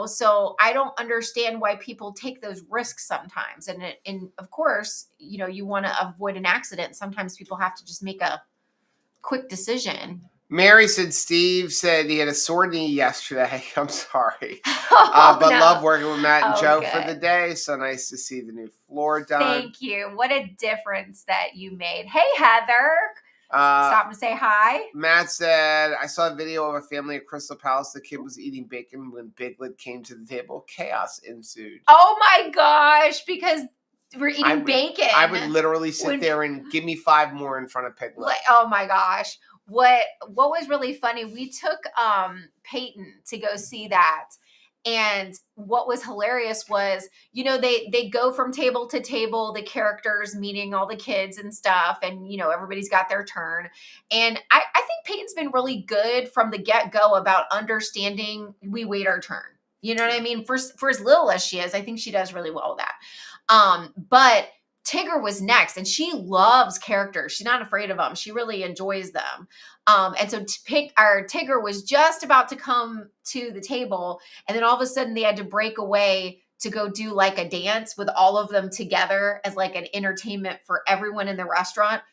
so I don't understand why people take those risks sometimes. And of course, you want to avoid an accident. Sometimes people have to just make a quick decision. Mary said Steve said he had a sore knee yesterday. I'm sorry. Love working with Matt and Joe for the day. So nice to see the new floor done. Thank you. What a difference that you made. Hey, Heather. Stop to say hi. Matt said, I saw a video of a family at Crystal Palace. The kid was eating bacon when Biglet came to the table. Chaos ensued. Oh my gosh, because we're eating bacon. I would literally sit there and give me 5 more in front of Piglet. Oh my gosh. What was really funny, we took Peyton to go see that. And what was hilarious was, they go from table to table, the characters meeting all the kids and stuff. And, everybody's got their turn. And I think Peyton's been really good from the get-go about understanding we wait our turn. You know what I mean? For as little as she is, I think she does really well with that. But Tigger was next, and she loves characters. She's not afraid of them. She really enjoys them. And so Tigger was just about to come to the table, and then all of a sudden they had to break away to go do like a dance with all of them together as like an entertainment for everyone in the restaurant.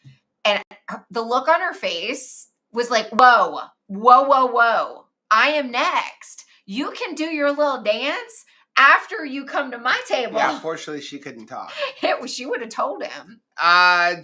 And the look on her face was like, whoa, whoa, whoa, whoa. I am next. You can do your little dance after you come to my table. Yeah, fortunately she couldn't talk. She would have told him.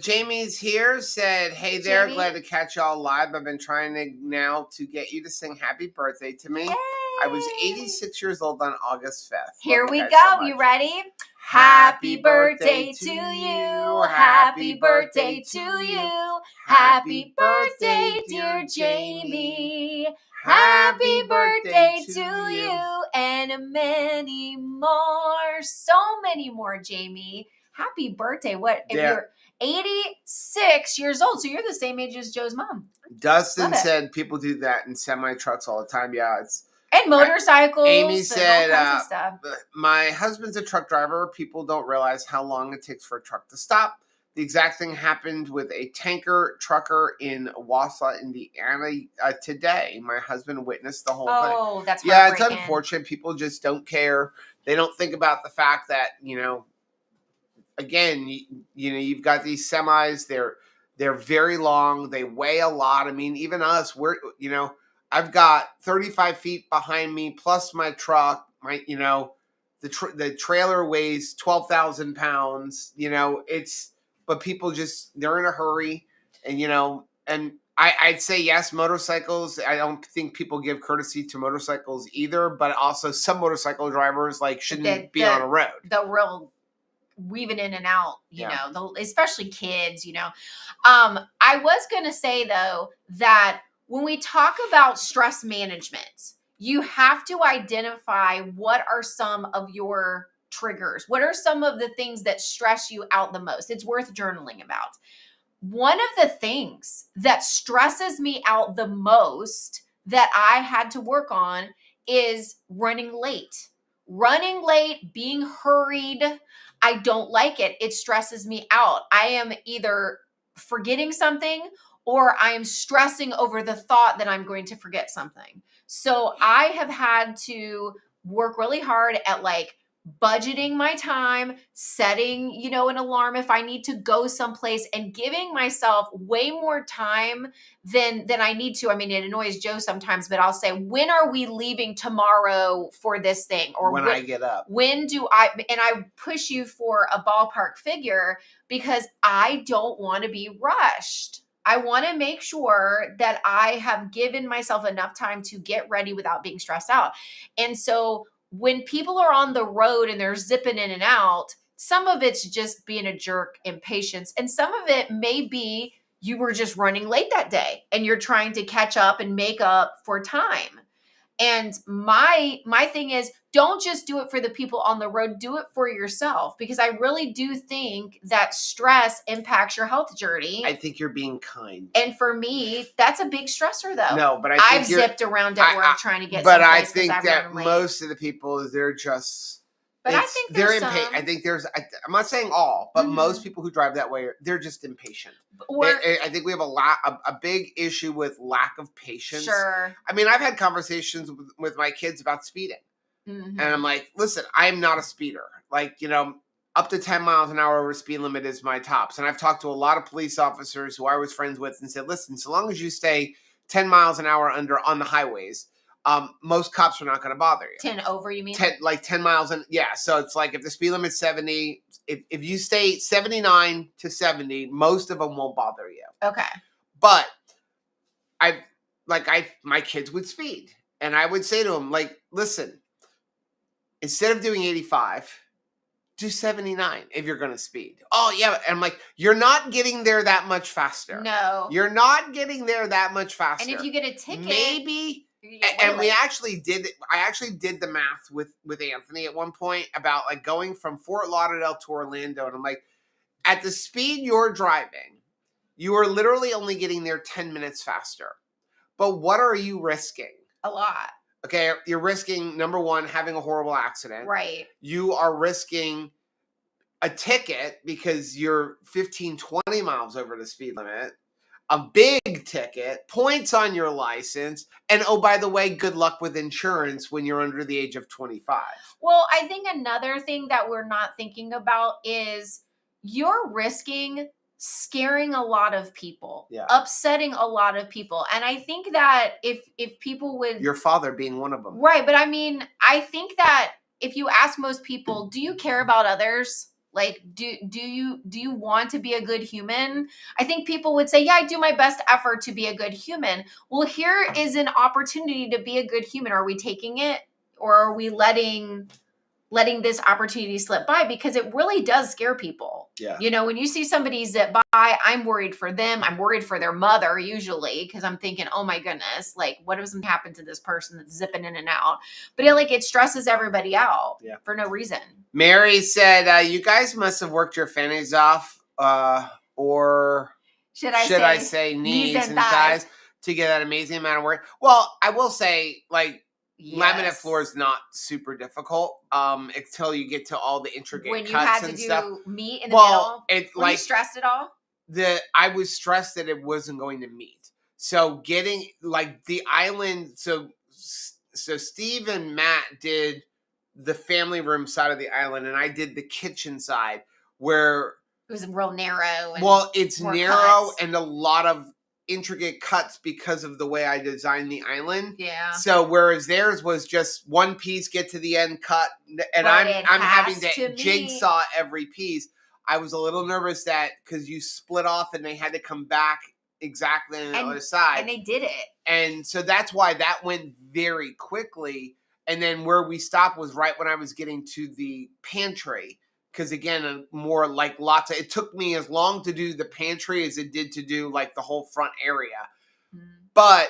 Jamie's here, said, hey there, Jamie? glad to catch y'all live. I've been trying to get you to sing happy birthday to me. Yay. I was 86 years old on August 5th. Here Love we you go. guys so you much. ready? Happy birthday to you. Happy birthday to you. Happy birthday, dear Jamie. Happy birthday to you. And many more. So many more, Jamie. Happy birthday. What if you're 86 years old? So you're the same age as Joe's mom. Dustin said people do that in semi trucks all the time. Yeah, and motorcycles. Amy said, all kinds of stuff. my husband's a truck driver. People don't realize how long it takes for a truck to stop. The exact thing happened with a tanker trucker in Wausau, Indiana today. My husband witnessed the whole thing. Oh, that's it's unfortunate. People just don't care. They don't think about the fact that, again, you've got these semis. They're very long. They weigh a lot. I mean, even us, I've got 35 feet behind me plus my truck. The trailer weighs 12,000 pounds. But people they're in a hurry, and I'd say yes, motorcycles. I don't think people give courtesy to motorcycles either, but also some motorcycle drivers shouldn't be on a road. The real weaving in and out, especially kids, I was going to say though, that when we talk about stress management, you have to identify what are some of your triggers. What are some of the things that stress you out the most? It's worth journaling about. One of the things that stresses me out the most that I had to work on is running late. Running late, being hurried. I don't like it. It stresses me out. I am either forgetting something or I am stressing over the thought that I'm going to forget something. So I have had to work really hard at budgeting my time, setting, an alarm if I need to go someplace, and giving myself way more time than I need to. I mean, it annoys Joe sometimes, but I'll say, when are we leaving tomorrow for this thing? Or when I get up. When do I push you for a ballpark figure because I don't want to be rushed. I want to make sure that I have given myself enough time to get ready without being stressed out. And so when people are on the road and they're zipping in and out, some of it's just being a jerk, impatience, and some of it may be you were just running late that day and you're trying to catch up and make up for time. And my thing is, don't just do it for the people on the road, do it for yourself, because I really do think that stress impacts your health journey. I think you're being kind. And for me, that's a big stressor though. No, but I've zipped around at work trying to get but someplace. I think that most of the people, they're just, but I think they're impatient. I think I'm not saying all, but most people who drive that way, they're just impatient. I think we have a big issue with lack of patience. Sure. I mean, I've had conversations with my kids about speeding. And I'm like, listen, I'm not a speeder. Up to 10 miles an hour over speed limit is my tops. And I've talked to a lot of police officers who I was friends with and said, listen, so long as you stay 10 miles an hour under on the highways, most cops are not going to bother you. 10 over, you mean? 10 miles. Yeah. So it's if the speed limit's 70, if you stay 79 to 70, most of them won't bother you. Okay. But my kids would speed. And I would say to them, listen, instead of doing 85, do 79 if you're going to speed. Oh, yeah. And I'm like, you're not getting there that much faster. No. You're not getting there that much faster. And if you get a ticket. Maybe. And I actually did the math with Anthony at one point about going from Fort Lauderdale to Orlando. And I'm like, at the speed you're driving, you are literally only getting there 10 minutes faster. But what are you risking? A lot. Okay, you're risking, number one, having a horrible accident. Right. You are risking a ticket because you're 15, 20 miles over the speed limit. A big ticket, points on your license, and oh, by the way, good luck with insurance when you're under the age of 25. Well, I think another thing that we're not thinking about is you're risking scaring a lot of people, upsetting a lot of people. And I think that if people would... Your father being one of them. Right. But I mean, I think that if you ask most people, do you care about others? Like, do you want to be a good human? I think people would say, yeah, I do my best effort to be a good human. Well, here is an opportunity to be a good human. Are we taking it, or are we letting this opportunity slip by? Because it really does scare people. Yeah. You know, when you see somebody zip by, I'm worried for them. I'm worried for their mother usually, because I'm thinking, oh my goodness, like what doesn't happen to this person that's zipping in and out? But it stresses everybody out for no reason. Mary said, you guys must have worked your fannies off, or should I say knees and thighs to get that amazing amount of work. Well, I will say, like, laminate floor is not super difficult until you get to all the intricate when cuts you had to and do stuff. meat in the middle. Were you stressed at all? I was stressed that it wasn't going to meet. So getting like the island. So Steve and Matt did the family room side of the island, and I did the kitchen side where it was real narrow. It's narrow and a lot of intricate cuts because of the way I designed the island. Yeah. So whereas theirs was just one piece, get to the end, cut, and I'm having to jigsaw every piece. I was a little nervous that because you split off and they had to come back exactly on the other side. And they did it. And so that's why that went very quickly. And then where we stopped was right when I was getting to the pantry. Because again, more like it took me as long to do the pantry as it did to do like the whole front area. But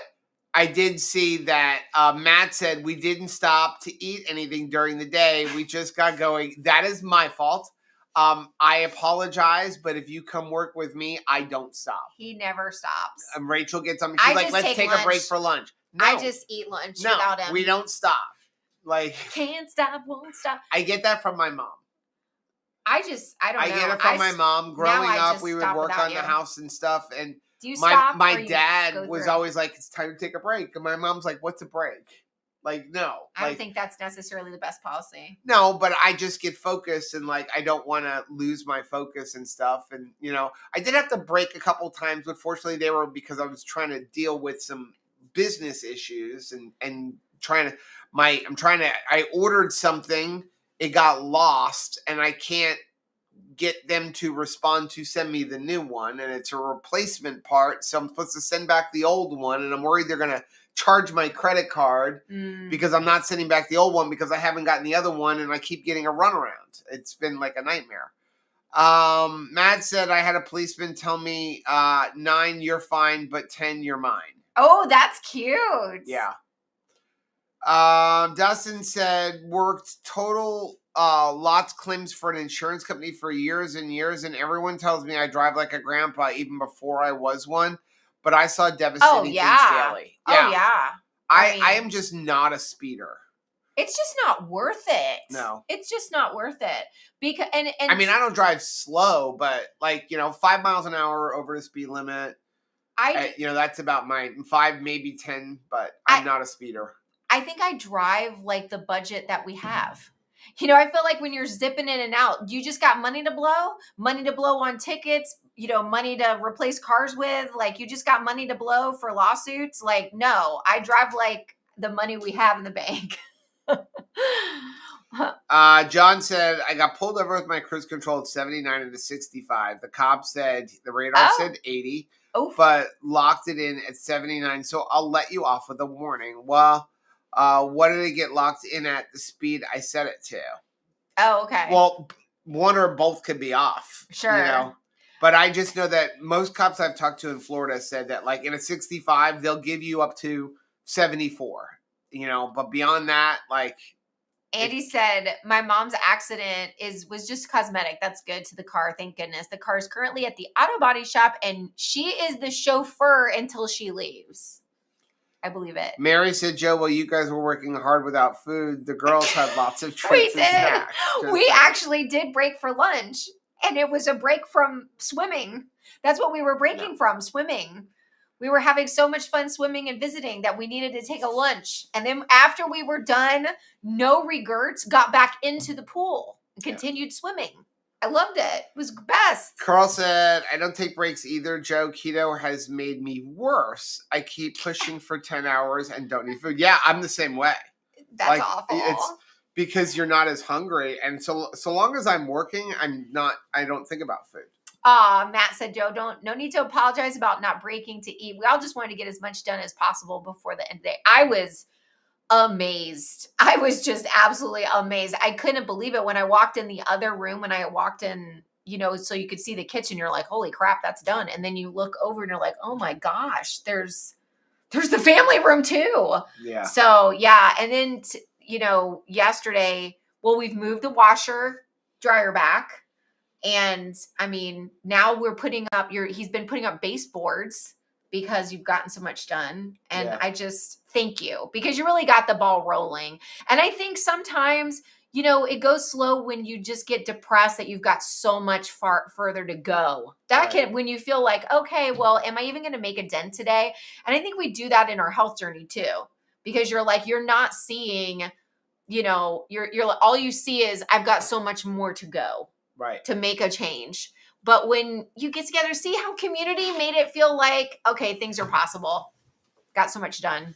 I did see that Matt said we didn't stop to eat anything during the day. We just got going. That is my fault. I apologize, but if you come work with me, I don't stop. He never stops. Rachel gets on me. She's like, let's take a break for lunch. No, I just eat lunch without him. We don't stop. Like, can't stop, won't stop. I get that from my mom. I don't know. I get it from my mom. Growing up, we would work on the house and stuff. And do you stop? My dad was always like, it's time to take a break. And my mom's like, what's a break? Like, no. I don't think that's necessarily the best policy. No, but I just get focused and like, I don't want to lose my focus and stuff. And, you know, I did have to break a couple times, but fortunately they were because I was trying to deal with some business issues and I ordered something. It got lost and I can't get them to respond to send me the new one. And it's a replacement part. So I'm supposed to send back the old one. And I'm worried they're going to charge my credit card because I'm not sending back the old one because I haven't gotten the other one. And I keep getting a runaround. It's been like a nightmare. Matt said I had a policeman tell me 9, you're fine, but 10, you're mine. Oh, that's cute. Yeah. Dustin said worked total lots claims for an insurance company for years and years, and everyone tells me I drive like a grandpa even before I was one. But I saw devastating things daily. Yeah. Oh yeah. I am just not a speeder. It's just not worth it. No. It's just not worth it. Because and I mean, I don't drive slow, but like, 5 miles an hour over the speed limit. That's about my 5, maybe 10, but I'm not a speeder. I think I drive like the budget that we have. I feel like when you're zipping in and out, you just got money to blow on tickets, money to replace cars with, like you just got money to blow for lawsuits. Like, no, I drive like the money we have in the bank. John said, I got pulled over with my cruise control at 79 into 65. The cop said, the radar said 80, but locked it in at 79. So I'll let you off with a warning. Well, what did it get locked in at the speed I set it to? Oh, okay. Well, one or both could be off. Sure. But I just know that most cops I've talked to in Florida said that like in a 65, they'll give you up to 74, but beyond that, like. Andy said, my mom's accident was just cosmetic. That's good to the car. Thank goodness. The car is currently at the auto body shop and she is the chauffeur until she leaves. I believe it. Mary said, Joe, well, you guys were working hard without food. The girls had lots of treats and snacks. We actually did break for lunch, and it was a break from swimming. That's what we were breaking from, swimming. We were having so much fun swimming and visiting that we needed to take a lunch. And then after we were done, no regrets, got back into the pool and continued swimming. I loved it. It was best. Carl said, I don't take breaks either. Joe, keto has made me worse. I keep pushing for 10 hours and don't eat food. Yeah, I'm the same way. That's awful. because you're not as hungry. And so long as I'm working, I don't think about food. Matt said, Joe, no need to apologize about not breaking to eat. We all just wanted to get as much done as possible before the end of the day. I was amazed. I was just absolutely amazed. I couldn't believe it when I walked in the other room, when I walked in, so you could see the kitchen. You're like, holy crap, that's done. And then you look over and you're like, oh my gosh, there's the family room too. Yeah. So yeah. And then, yesterday, we've moved the washer dryer back. And I mean, now we're putting up he's been putting up baseboards because you've gotten so much done. And I just thank you because you really got the ball rolling. And I think sometimes, it goes slow when you just get depressed that you've got so much further to go. When you feel like, okay, well, am I even going to make a dent today? And I think we do that in our health journey too, because you're not seeing, you're all you see is I've got so much more to go. Right. To make a change. But when you get together, see how community made it feel like, okay, things are possible. Got so much done.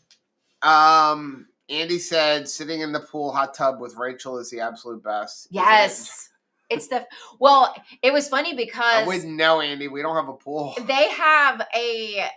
Andy said sitting in the pool hot tub with Rachel is the absolute best. Yes. It was funny because I wouldn't know, Andy. We don't have a pool. They had a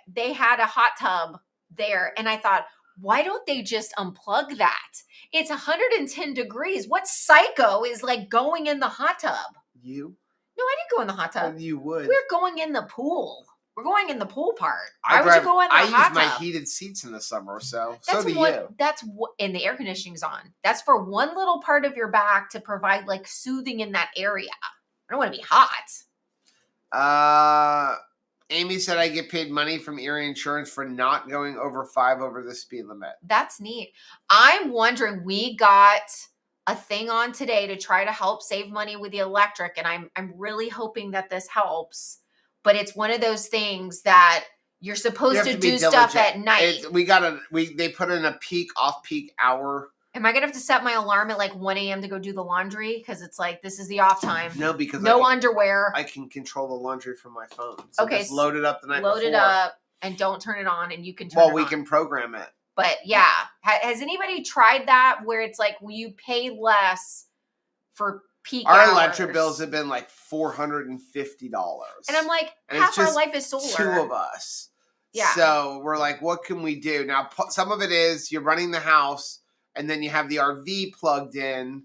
hot tub there, and I thought, why don't they just unplug that? It's 110 degrees. What psycho is like going in the hot tub? You? No, I didn't go in the hot tub. Oh, you would. We're going in the pool. We're going in the pool part. Why would you go in the hot tub? I use my heated seats in the summer, so do you. That's what, and the air conditioning's on. That's for one little part of your back to provide like soothing in that area. I don't want to be hot. Amy said I get paid money from Erie Insurance for not going over 5 over the speed limit. That's neat. I'm wondering, we got a thing on today to try to help save money with the electric, and I'm really hoping that this helps. But it's one of those things that you're supposed to do stuff at night. They put in a peak off-peak hour. Am I gonna have to set my alarm at like 1 a.m. to go do the laundry? Because it's like, this is the off time. No, because underwear. I can control the laundry from my phone. So okay, just load it up the night before. Load it up and don't turn it on, and you can turn it on. Well, we can program it. But yeah, has anybody tried that where it's like, will you pay less for peak hours? Our electric bills have been like $450. And I'm like, half our life is solar. 2 of us. Yeah. So we're like, what can we do? Now, some of it is you're running the house and then you have the RV plugged in.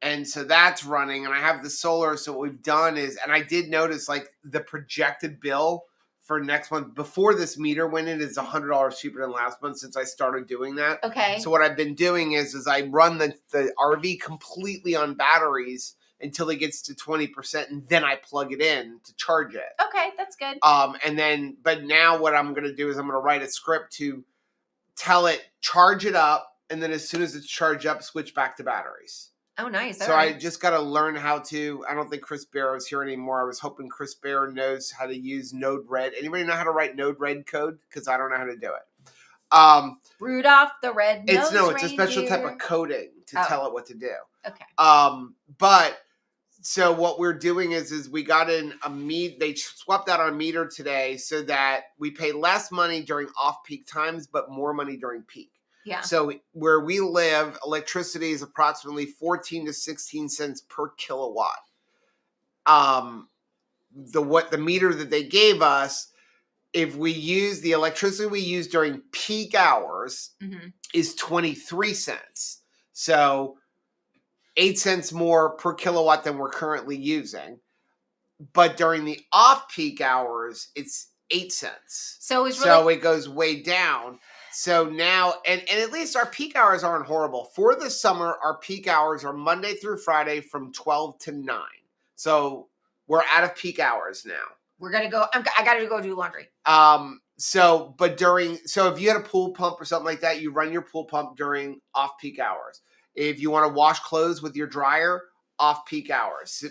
And so that's running. And I have the solar. So what we've done is, and I did notice like the projected bill for next month before this meter went in is $100 cheaper than last month since I started doing that. Okay. So what I've been doing is I run the RV completely on batteries until it gets to 20%, and then I plug it in to charge it. Okay, that's good. But now what I'm going to do is I'm going to write a script to tell it, charge it up, and then as soon as it's charged up, switch back to batteries. Oh, nice. So I just got to learn how to. I don't think Chris Barrow is here anymore. I was hoping Chris Barrow knows how to use Node Red. Anybody know how to write Node Red code? Because I don't know how to do it. Rudolph the Red-Nosed Reindeer. It's a special type of coding to tell it what to do. Okay. So what we're doing is we got in they swapped out our meter today so that we pay less money during off-peak times, but more money during peak. Yeah. So where we live, electricity is approximately 14 to 16 cents per kilowatt. The meter that they gave us, if we use the electricity we use during peak hours, is 23 cents. So 8 cents more per kilowatt than we're currently using. But during the off-peak hours, it's 8 cents. So it goes way down. So now, and at least our peak hours aren't horrible. For the summer, our peak hours are Monday through Friday from 12 to 9. So we're out of peak hours now. We're going to go, I got to go do laundry. So if you had a pool pump or something like that, you run your pool pump during off-peak hours. If you want to wash clothes with your dryer, off-peak hours.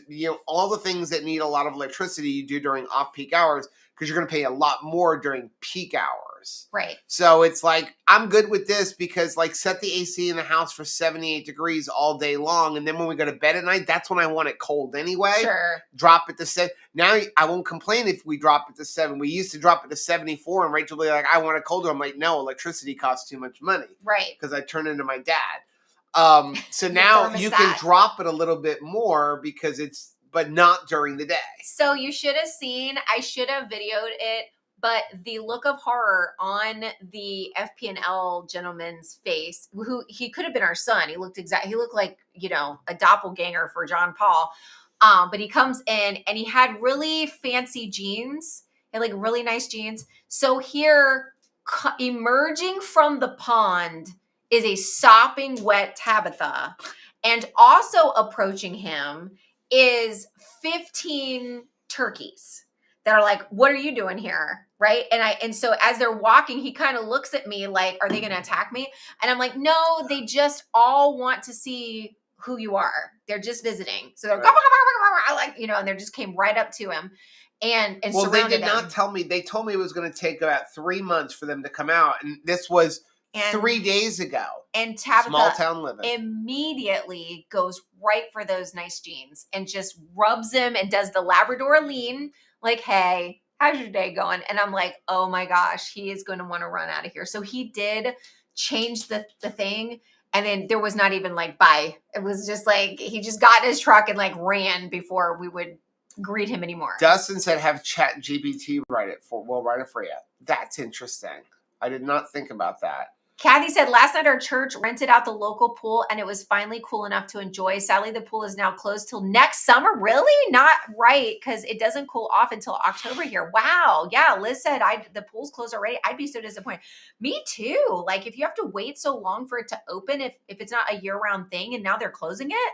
All the things that need a lot of electricity you do during off-peak hours because you're going to pay a lot more during peak hours. Right. So it's like, I'm good with this because like set the AC in the house for 78 degrees all day long. And then when we go to bed at night, that's when I want it cold anyway. Sure. Drop it to 7. Now I won't complain if we drop it to 7. We used to drop it to 74 and Rachel will be like, I want it colder. I'm like, no, electricity costs too much money. Right. Because I turn into my dad. So now you can thermostat. drop it a little bit more because but not during the day. So you should have seen, I should have videoed it, but the look of horror on the FP&L gentleman's face, who he could have been our son. He looked like, a doppelganger for John Paul. But he comes in and he had really fancy jeans. He had like really nice jeans. So here, emerging from the pond is a sopping wet Tabitha. And also approaching him is 15 turkeys that are like, what are you doing here? Right. And so as they're walking, he kind of looks at me like, are they going to attack me? And I'm like, no, they just all want to see who you are. They're just visiting. So they're like, and they just came right up to him and well, they surrounded did not tell me. They told me it was going to take about 3 months for them to come out. And this was 3 days ago. And Tabitha small town living immediately goes right for those nice jeans and just rubs them and does the Labrador lean like, hey, how's your day going? And I'm like, oh my gosh, he is going to want to run out of here. So he did change the thing. And then there was not even like, bye. It was just like, he just got in his truck and like ran before we would greet him anymore. Dustin said, have ChatGPT write it for you. That's interesting. I did not think about that. Kathy said, last night our church rented out the local pool and it was finally cool enough to enjoy. Sadly, the pool is now closed till next summer. Really? Not right, because it doesn't cool off until October here. Wow. Yeah, Liz said the pool's closed already. I'd be so disappointed. Me too. Like if you have to wait so long for it to open, if it's not a year-round thing and now they're closing it.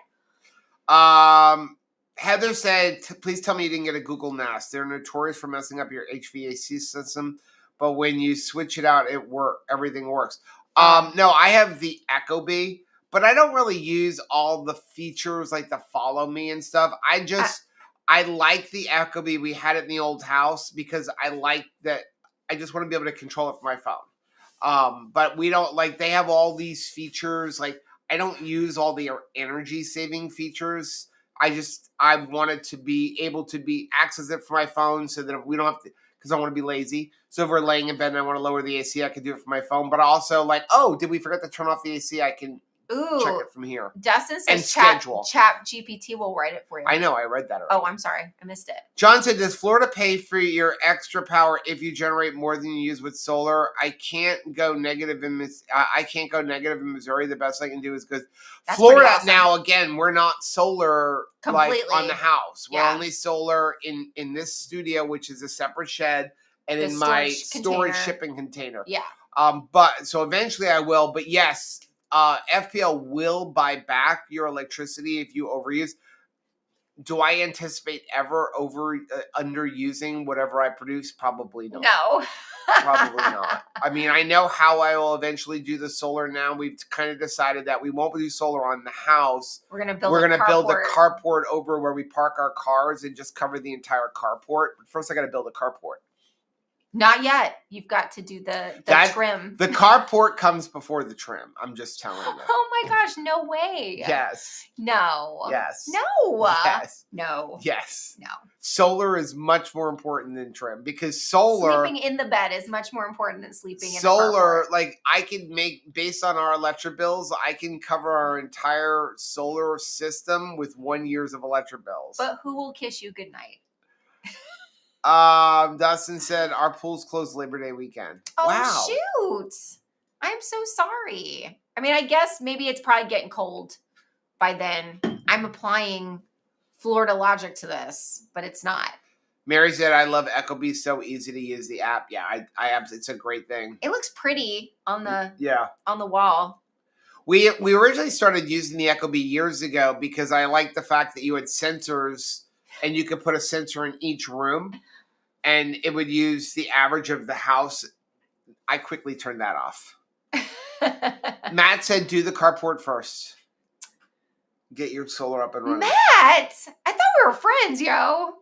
Heather said, please tell me you didn't get a Google Nest. They're notorious for messing up your HVAC system. But when you switch it out, everything works. No, I have the Ecobee, but I don't really use all the features like the follow me and stuff. I like the Ecobee. We had it in the old house because I like that. I just want to be able to control it from my phone. But we don't they have all these features. Like I don't use all the energy saving features. I wanted to be able to access it from my phone so that if we don't have to, because I want to be lazy. So if we're laying in bed and I want to lower the AC, I can do it from my phone. But also did we forget to turn off the AC? I can check it from here. Dustin says and schedule. Chat GPT will write it for you. I know, I read that already. Oh, I'm sorry. I missed it. John said, does Florida pay for your extra power if you generate more than you use with solar? I can't go negative in Missouri. The best I can do is because Florida awesome. Now, again, we're not solar completely on the house. We're only solar in this studio, which is a separate shed, and in my storage shipping container. Yeah. But so eventually I will. But yes, FPL will buy back your electricity if you overuse. Do I anticipate ever underusing whatever I produce? Probably not. No. Probably not. I mean, I know how I will eventually do the solar now. We've kind of decided that we won't do solar on the house. We're going to build a carport over where we park our cars and just cover the entire carport. But first, I got to build a carport. Not yet. You've got to do the trim. The carport comes before the trim. I'm just telling you. Oh my gosh, no way. Yes. No. Yes. No. Yes. No. Yes. No. Solar is much more important than trim because solar... Sleeping in the bed is much more important than sleeping in the solar, I can make, based on our electric bills, I can cover our entire solar system with 1 year's of electric bills. But who will kiss you goodnight? Dustin said our pool's closed Labor Day weekend. Oh, wow. Shoot. I'm so sorry. I mean, I guess maybe it's probably getting cold by then. I'm applying Florida logic to this, but it's not. Mary said, I love Ecobee. So easy to use the app. Yeah, I it's a great thing. It looks pretty on the wall. We originally started using the Ecobee years ago because I liked the fact that you had sensors and you could put a sensor in each room and it would use the average of the house. I quickly turned that off. Matt said, do the carport first. Get your solar up and running. Matt! I thought we were friends, yo.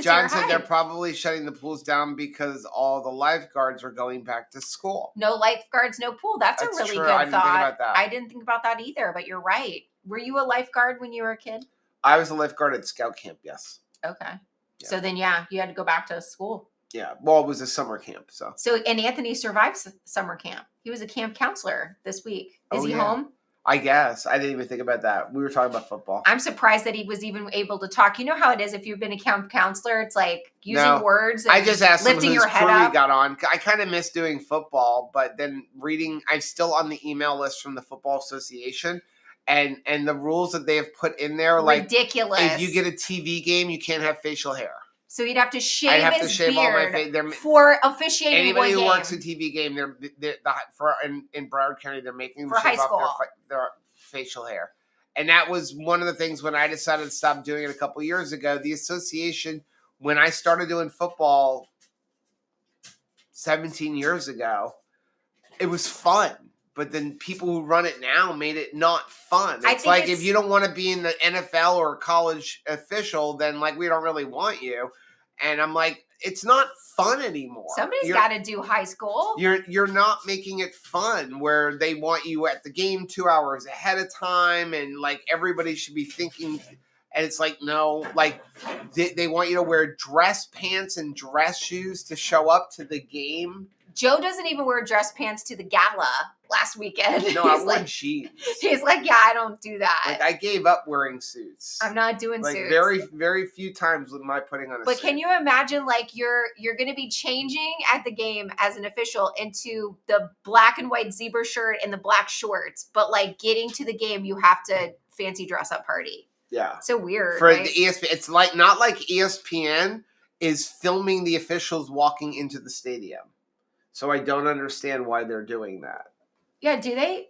John said they're probably shutting the pools down because all the lifeguards are going back to school. No lifeguards, no pool. That's a really true. good I didn't thought. think about that. I didn't think about that either, but you're right. Were you a lifeguard when you were a kid? I was a lifeguard at scout camp, yes. Okay. Yeah. So then, you had to go back to school. Yeah. Well, it was a summer camp. So and Anthony survived summer camp. He was a camp counselor this week. Is he yeah. home? I guess. I didn't even think about that. We were talking about football. I'm surprised that he was even able to talk. You know how it is if you've been a camp counselor, it's like using words and I just asked lifting your head crew up. He got on. I kind of miss doing football, but then reading, I'm still on the email list from the Football Association, and the rules that they have put in there, ridiculous. Like if you get a TV game, you can't have facial hair. So he'd have to shave his beard all my face. for officiating anybody one who game. works a TV game, in Broward County, they're making them for shave high school. off their facial hair. And that was one of the things when I decided to stop doing it a couple years ago. The association, when I started doing football 17 years ago, it was fun. But then people who run it now made it not fun. It's like if you don't want to be in the NFL or college official, then like we don't really want you. And I'm like, it's not fun anymore. Somebody's got to do high school. You're not making it fun where they want you at the game 2 hours ahead of time, and like everybody should be thinking. And it's like, no, like they want you to wear dress pants and dress shoes to show up to the game. Joe doesn't even wear dress pants to the gala last weekend. No, I wore jeans. He's like, yeah, I don't do that. Like I gave up wearing suits. I'm not doing like suits. Very, very few times with my putting on a suit. But can you imagine, like, you're going to be changing at the game as an official into the black and white zebra shirt and the black shorts, but like getting to the game, you have to fancy dress up party. Yeah. So weird. For right? the ESPN, it's like not like ESPN is filming the officials walking into the stadium. So I don't understand why they're doing that. Yeah, do they?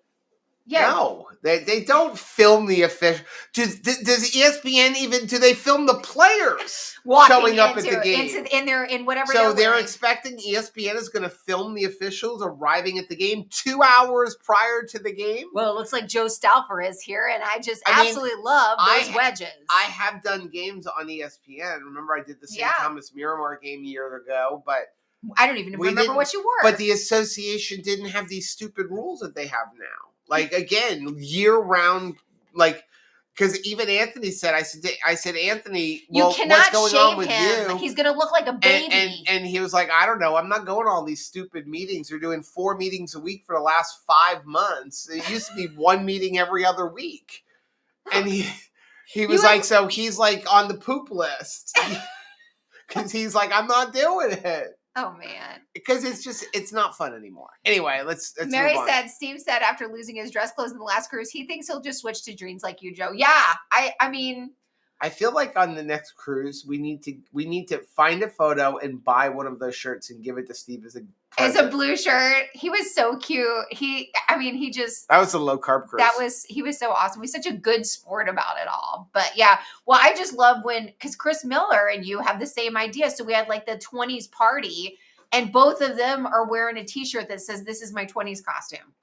Yeah. No, they don't film the official. Does ESPN even? Do they film the players showing up at the game? In whatever. So they're expecting ESPN is going to film the officials arriving at the game 2 hours prior to the game. Well, it looks like Joe Stauffer is here, and I absolutely love those wedges. I have done games on ESPN. Remember, I did the St. Thomas Miramar game years ago, but. I don't even remember what you wore. But the association didn't have these stupid rules that they have now. Like, again, year-round, like, because even Anthony said, I said, Anthony, well, what's going on with you? He's going to look like a baby. And he was like, I don't know. I'm not going to all these stupid meetings. They're doing 4 meetings a week for the last 5 months. It used to be 1 meeting every other week. And he was like, so he's like on the poop list. Because he's like, I'm not doing it. Oh, man. Because it's not fun anymore. Anyway, let's Mary move on. said, Steve said after losing his dress clothes in the last cruise, he thinks he'll just switch to jeans like you, Joe. Yeah, I mean. I feel like on the next cruise, we need to find a photo and buy one of those shirts and give it to Steve as a present. It's a blue shirt. He was so cute. That was a low carb cruise. He was so awesome. He's such a good sport about it all. But yeah, well, I just love because Chris Miller and you have the same idea. So we had like the 20s party and both of them are wearing a t-shirt that says, this is my 20s costume.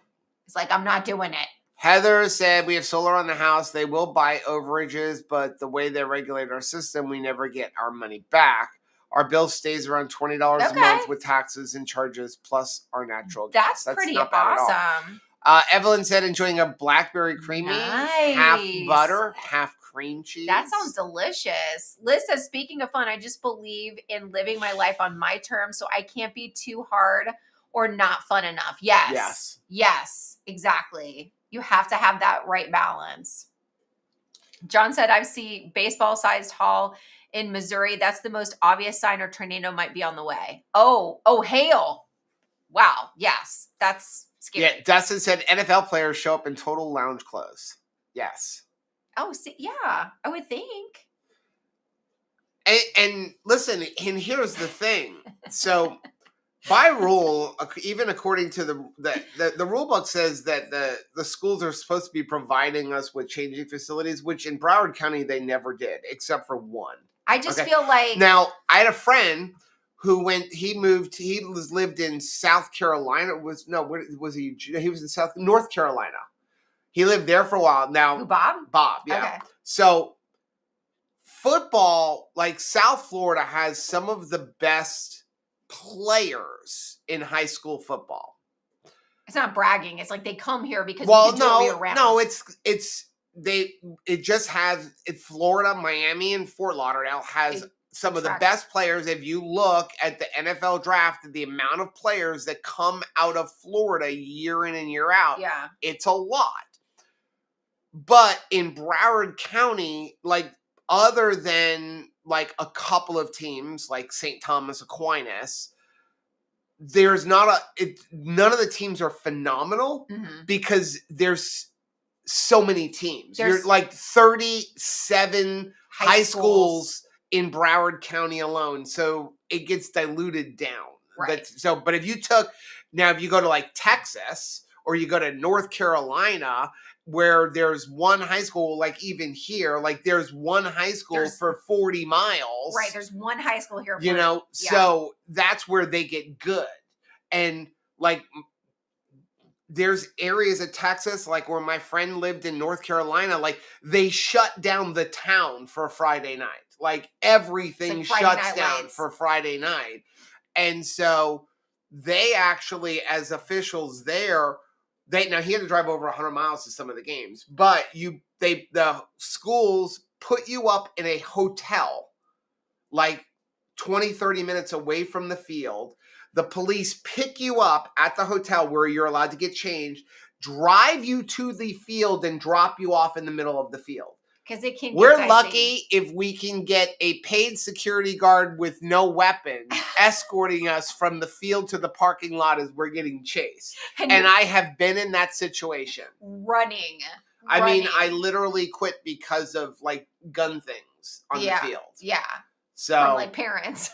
It's like, I'm not doing it. Heather said, we have solar on the house. They will buy overages, but the way they regulate our system, we never get our money back. Our bill stays around $20 a month with taxes and charges plus our natural gas. That's pretty awesome. Evelyn said, enjoying a blackberry creamy, half butter, half cream cheese. That sounds delicious. Liz says, speaking of fun, I just believe in living my life on my terms, so I can't be too hard or not fun enough. Yes, exactly. You have to have that right balance. John said, I see baseball-sized haul in Missouri. That's the most obvious sign a tornado might be on the way. Oh, hail. Wow. Yes. That's scary. Yeah. Dustin said NFL players show up in total lounge clothes. Yes. Oh, yeah, I would think. And listen, and here's the thing. So by rule, even according to the rule book says that the schools are supposed to be providing us with changing facilities, which in Broward County they never did, except for one. I just feel like now I had a friend who lived in South Carolina. He was in North Carolina. He lived there for a while. Now, Bob? Bob, yeah. Okay. So football, like South Florida, has some of the best players in high school football. It's not bragging. It's like they come here because Florida, Miami, and Fort Lauderdale has some of the best players. If you look at the NFL draft, the amount of players that come out of Florida year in and year out, it's a lot. But in Broward County, like other than like a couple of teams like St. Thomas Aquinas, there's not none of the teams are phenomenal because there's so many teams. You're like 37 high schools in Broward County alone. So it gets diluted down. Right. But if you go to like Texas or you go to North Carolina, where there's one high school, like even here, like there's one high school for 40 miles. Right. There's one high school here. So that's where they get good. And like, there's areas of Texas, like where my friend lived in North Carolina, like they shut down the town for Friday night. Like everything shuts down for Friday night. And so they actually, as officials there, now he had to drive over 100 miles to some of the games, but the schools put you up in a hotel, like 20, 30 minutes away from the field. The police pick you up at the hotel where you're allowed to get changed, drive you to the field, and drop you off in the middle of the field. Because it can. We're lucky if we can get a paid security guard with no weapon escorting us from the field to the parking lot as we're getting chased. And I have been in that situation. Running. I mean, I literally quit because of like gun things on the field. Yeah. So, from like parents.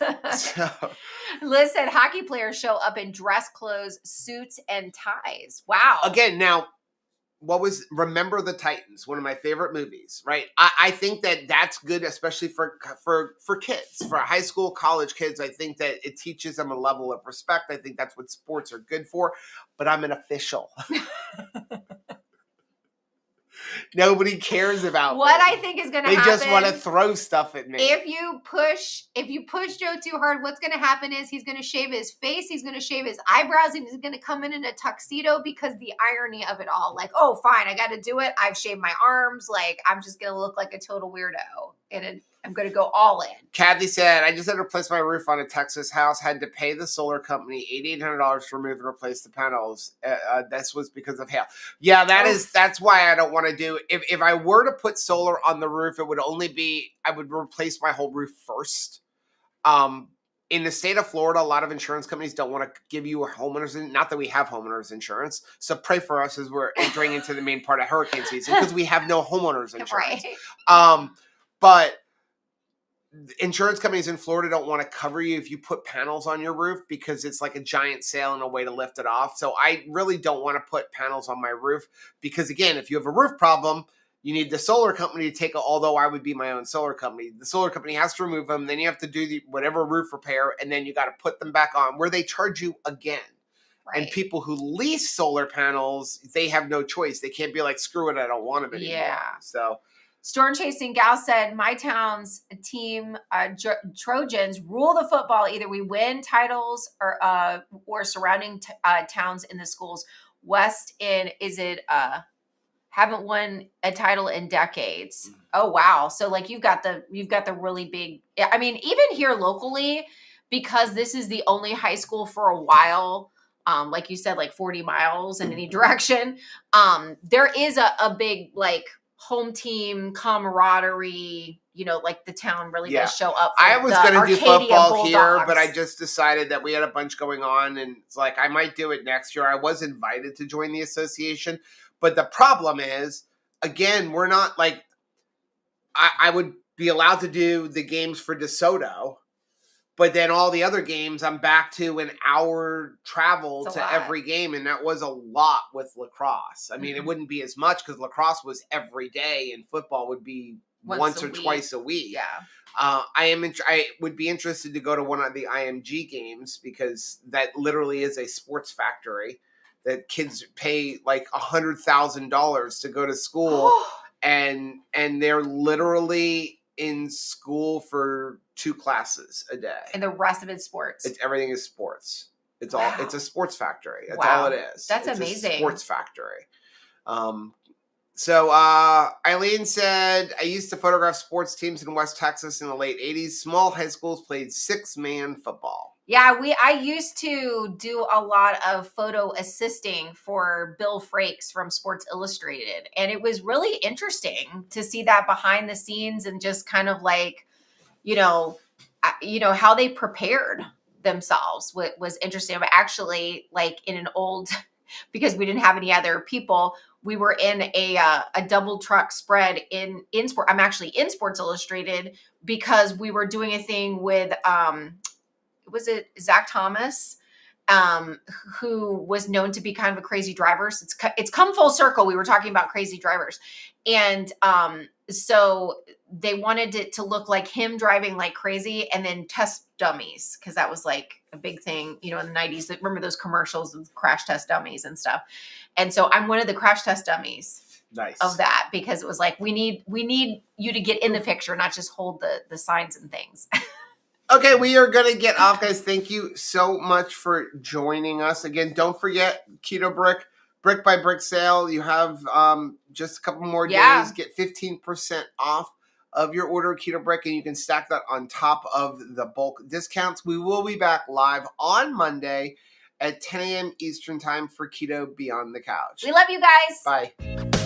Liz said hockey players show up in dress clothes, suits, and ties. Wow. Again, now, Remember the Titans, one of my favorite movies, right? I think that's good, especially for kids, for high school, college kids. I think that it teaches them a level of respect. I think that's what sports are good for. But I'm an official. Nobody cares about what me. I think is going to happen. They just want to throw stuff at me. If you push Joe too hard, what's going to happen is he's going to shave his face, he's going to shave his eyebrows, and he's going to come in a tuxedo because the irony of it all. Like, oh, fine, I got to do it. I've shaved my arms. Like, I'm just going to look like a total weirdo, and I'm going to go all in. Kathy said, I just had to replace my roof on a Texas house. Had to pay the solar company $8,800 to remove and replace the panels. This was because of hail. Yeah, that's why I don't want to do. If I were to put solar on the roof, it would only be, I would replace my whole roof first. In the state of Florida, a lot of insurance companies don't want to give you a homeowners. Not that we have homeowners insurance. So pray for us as we're entering into the main part of hurricane season because we have no homeowners insurance. Right. But insurance companies in Florida don't want to cover you if you put panels on your roof because it's like a giant sail and a way to lift it off. So I really don't want to put panels on my roof because, again, if you have a roof problem, you need the solar company to take it, although I would be my own solar company. The solar company has to remove them. Then you have to do whatever roof repair, and then you got to put them back on where they charge you again. Right. And people who lease solar panels, they have no choice. They can't be like, screw it, I don't want them anymore. Yeah. So Storm Chasing Gal said, my town's team, Trojans, rule the football. Either we win titles or surrounding towns in the schools. West haven't won a title in decades. Mm-hmm. Oh, wow. So like you've got the really big, I mean, even here locally, because this is the only high school for a while, like you said, like 40 miles in any direction. There is a big like home team camaraderie, like the town really does show up. I was going to do football here, but I just decided that we had a bunch going on and it's like, I might do it next year. I was invited to join the association, but the problem is, again, we're not like, I would be allowed to do the games for DeSoto, but then all the other games, I'm back to an hour travel to every game. And that was a lot with lacrosse. I mean, It wouldn't be as much because lacrosse was every day and football would be once or twice a week. Yeah. I would be interested to go to one of the IMG games because that literally is a sports factory that kids pay like $100,000 to go to school. and they're literally in school for 2 classes a day. And the rest of it's sports. Everything is sports. It's a sports factory. That's all it is. That's it's amazing. A sports factory. So Eileen said, I used to photograph sports teams in West Texas in the late 80s. Small high schools played 6-man football. Yeah, I used to do a lot of photo assisting for Bill Frakes from Sports Illustrated. And it was really interesting to see that behind the scenes and just kind of like, how they prepared themselves was interesting. But actually, like in an old, because we didn't have any other people, we were in a double truck spread in sport. I'm actually in Sports Illustrated because we were doing a thing with was it Zach Thomas, who was known to be kind of a crazy driver. So it's come full circle. We were talking about crazy drivers, and so they wanted it to look like him driving like crazy, and then test dummies, because that was like a big thing, in the 90s. Remember those commercials with crash test dummies and stuff? And so I'm one of the crash test dummies. Nice. Of that, because it was like, we need you to get in the picture, not just hold the signs and things. Okay, we are going to get off, guys. Thank you so much for joining us. Again, don't forget Keto Brick by Brick sale. You have just a couple more days. Get 15% off of your order of Keto Brick, and you can stack that on top of the bulk discounts. We will be back live on Monday at 10 a.m. Eastern time for Keto Beyond the Couch. We love you guys. Bye.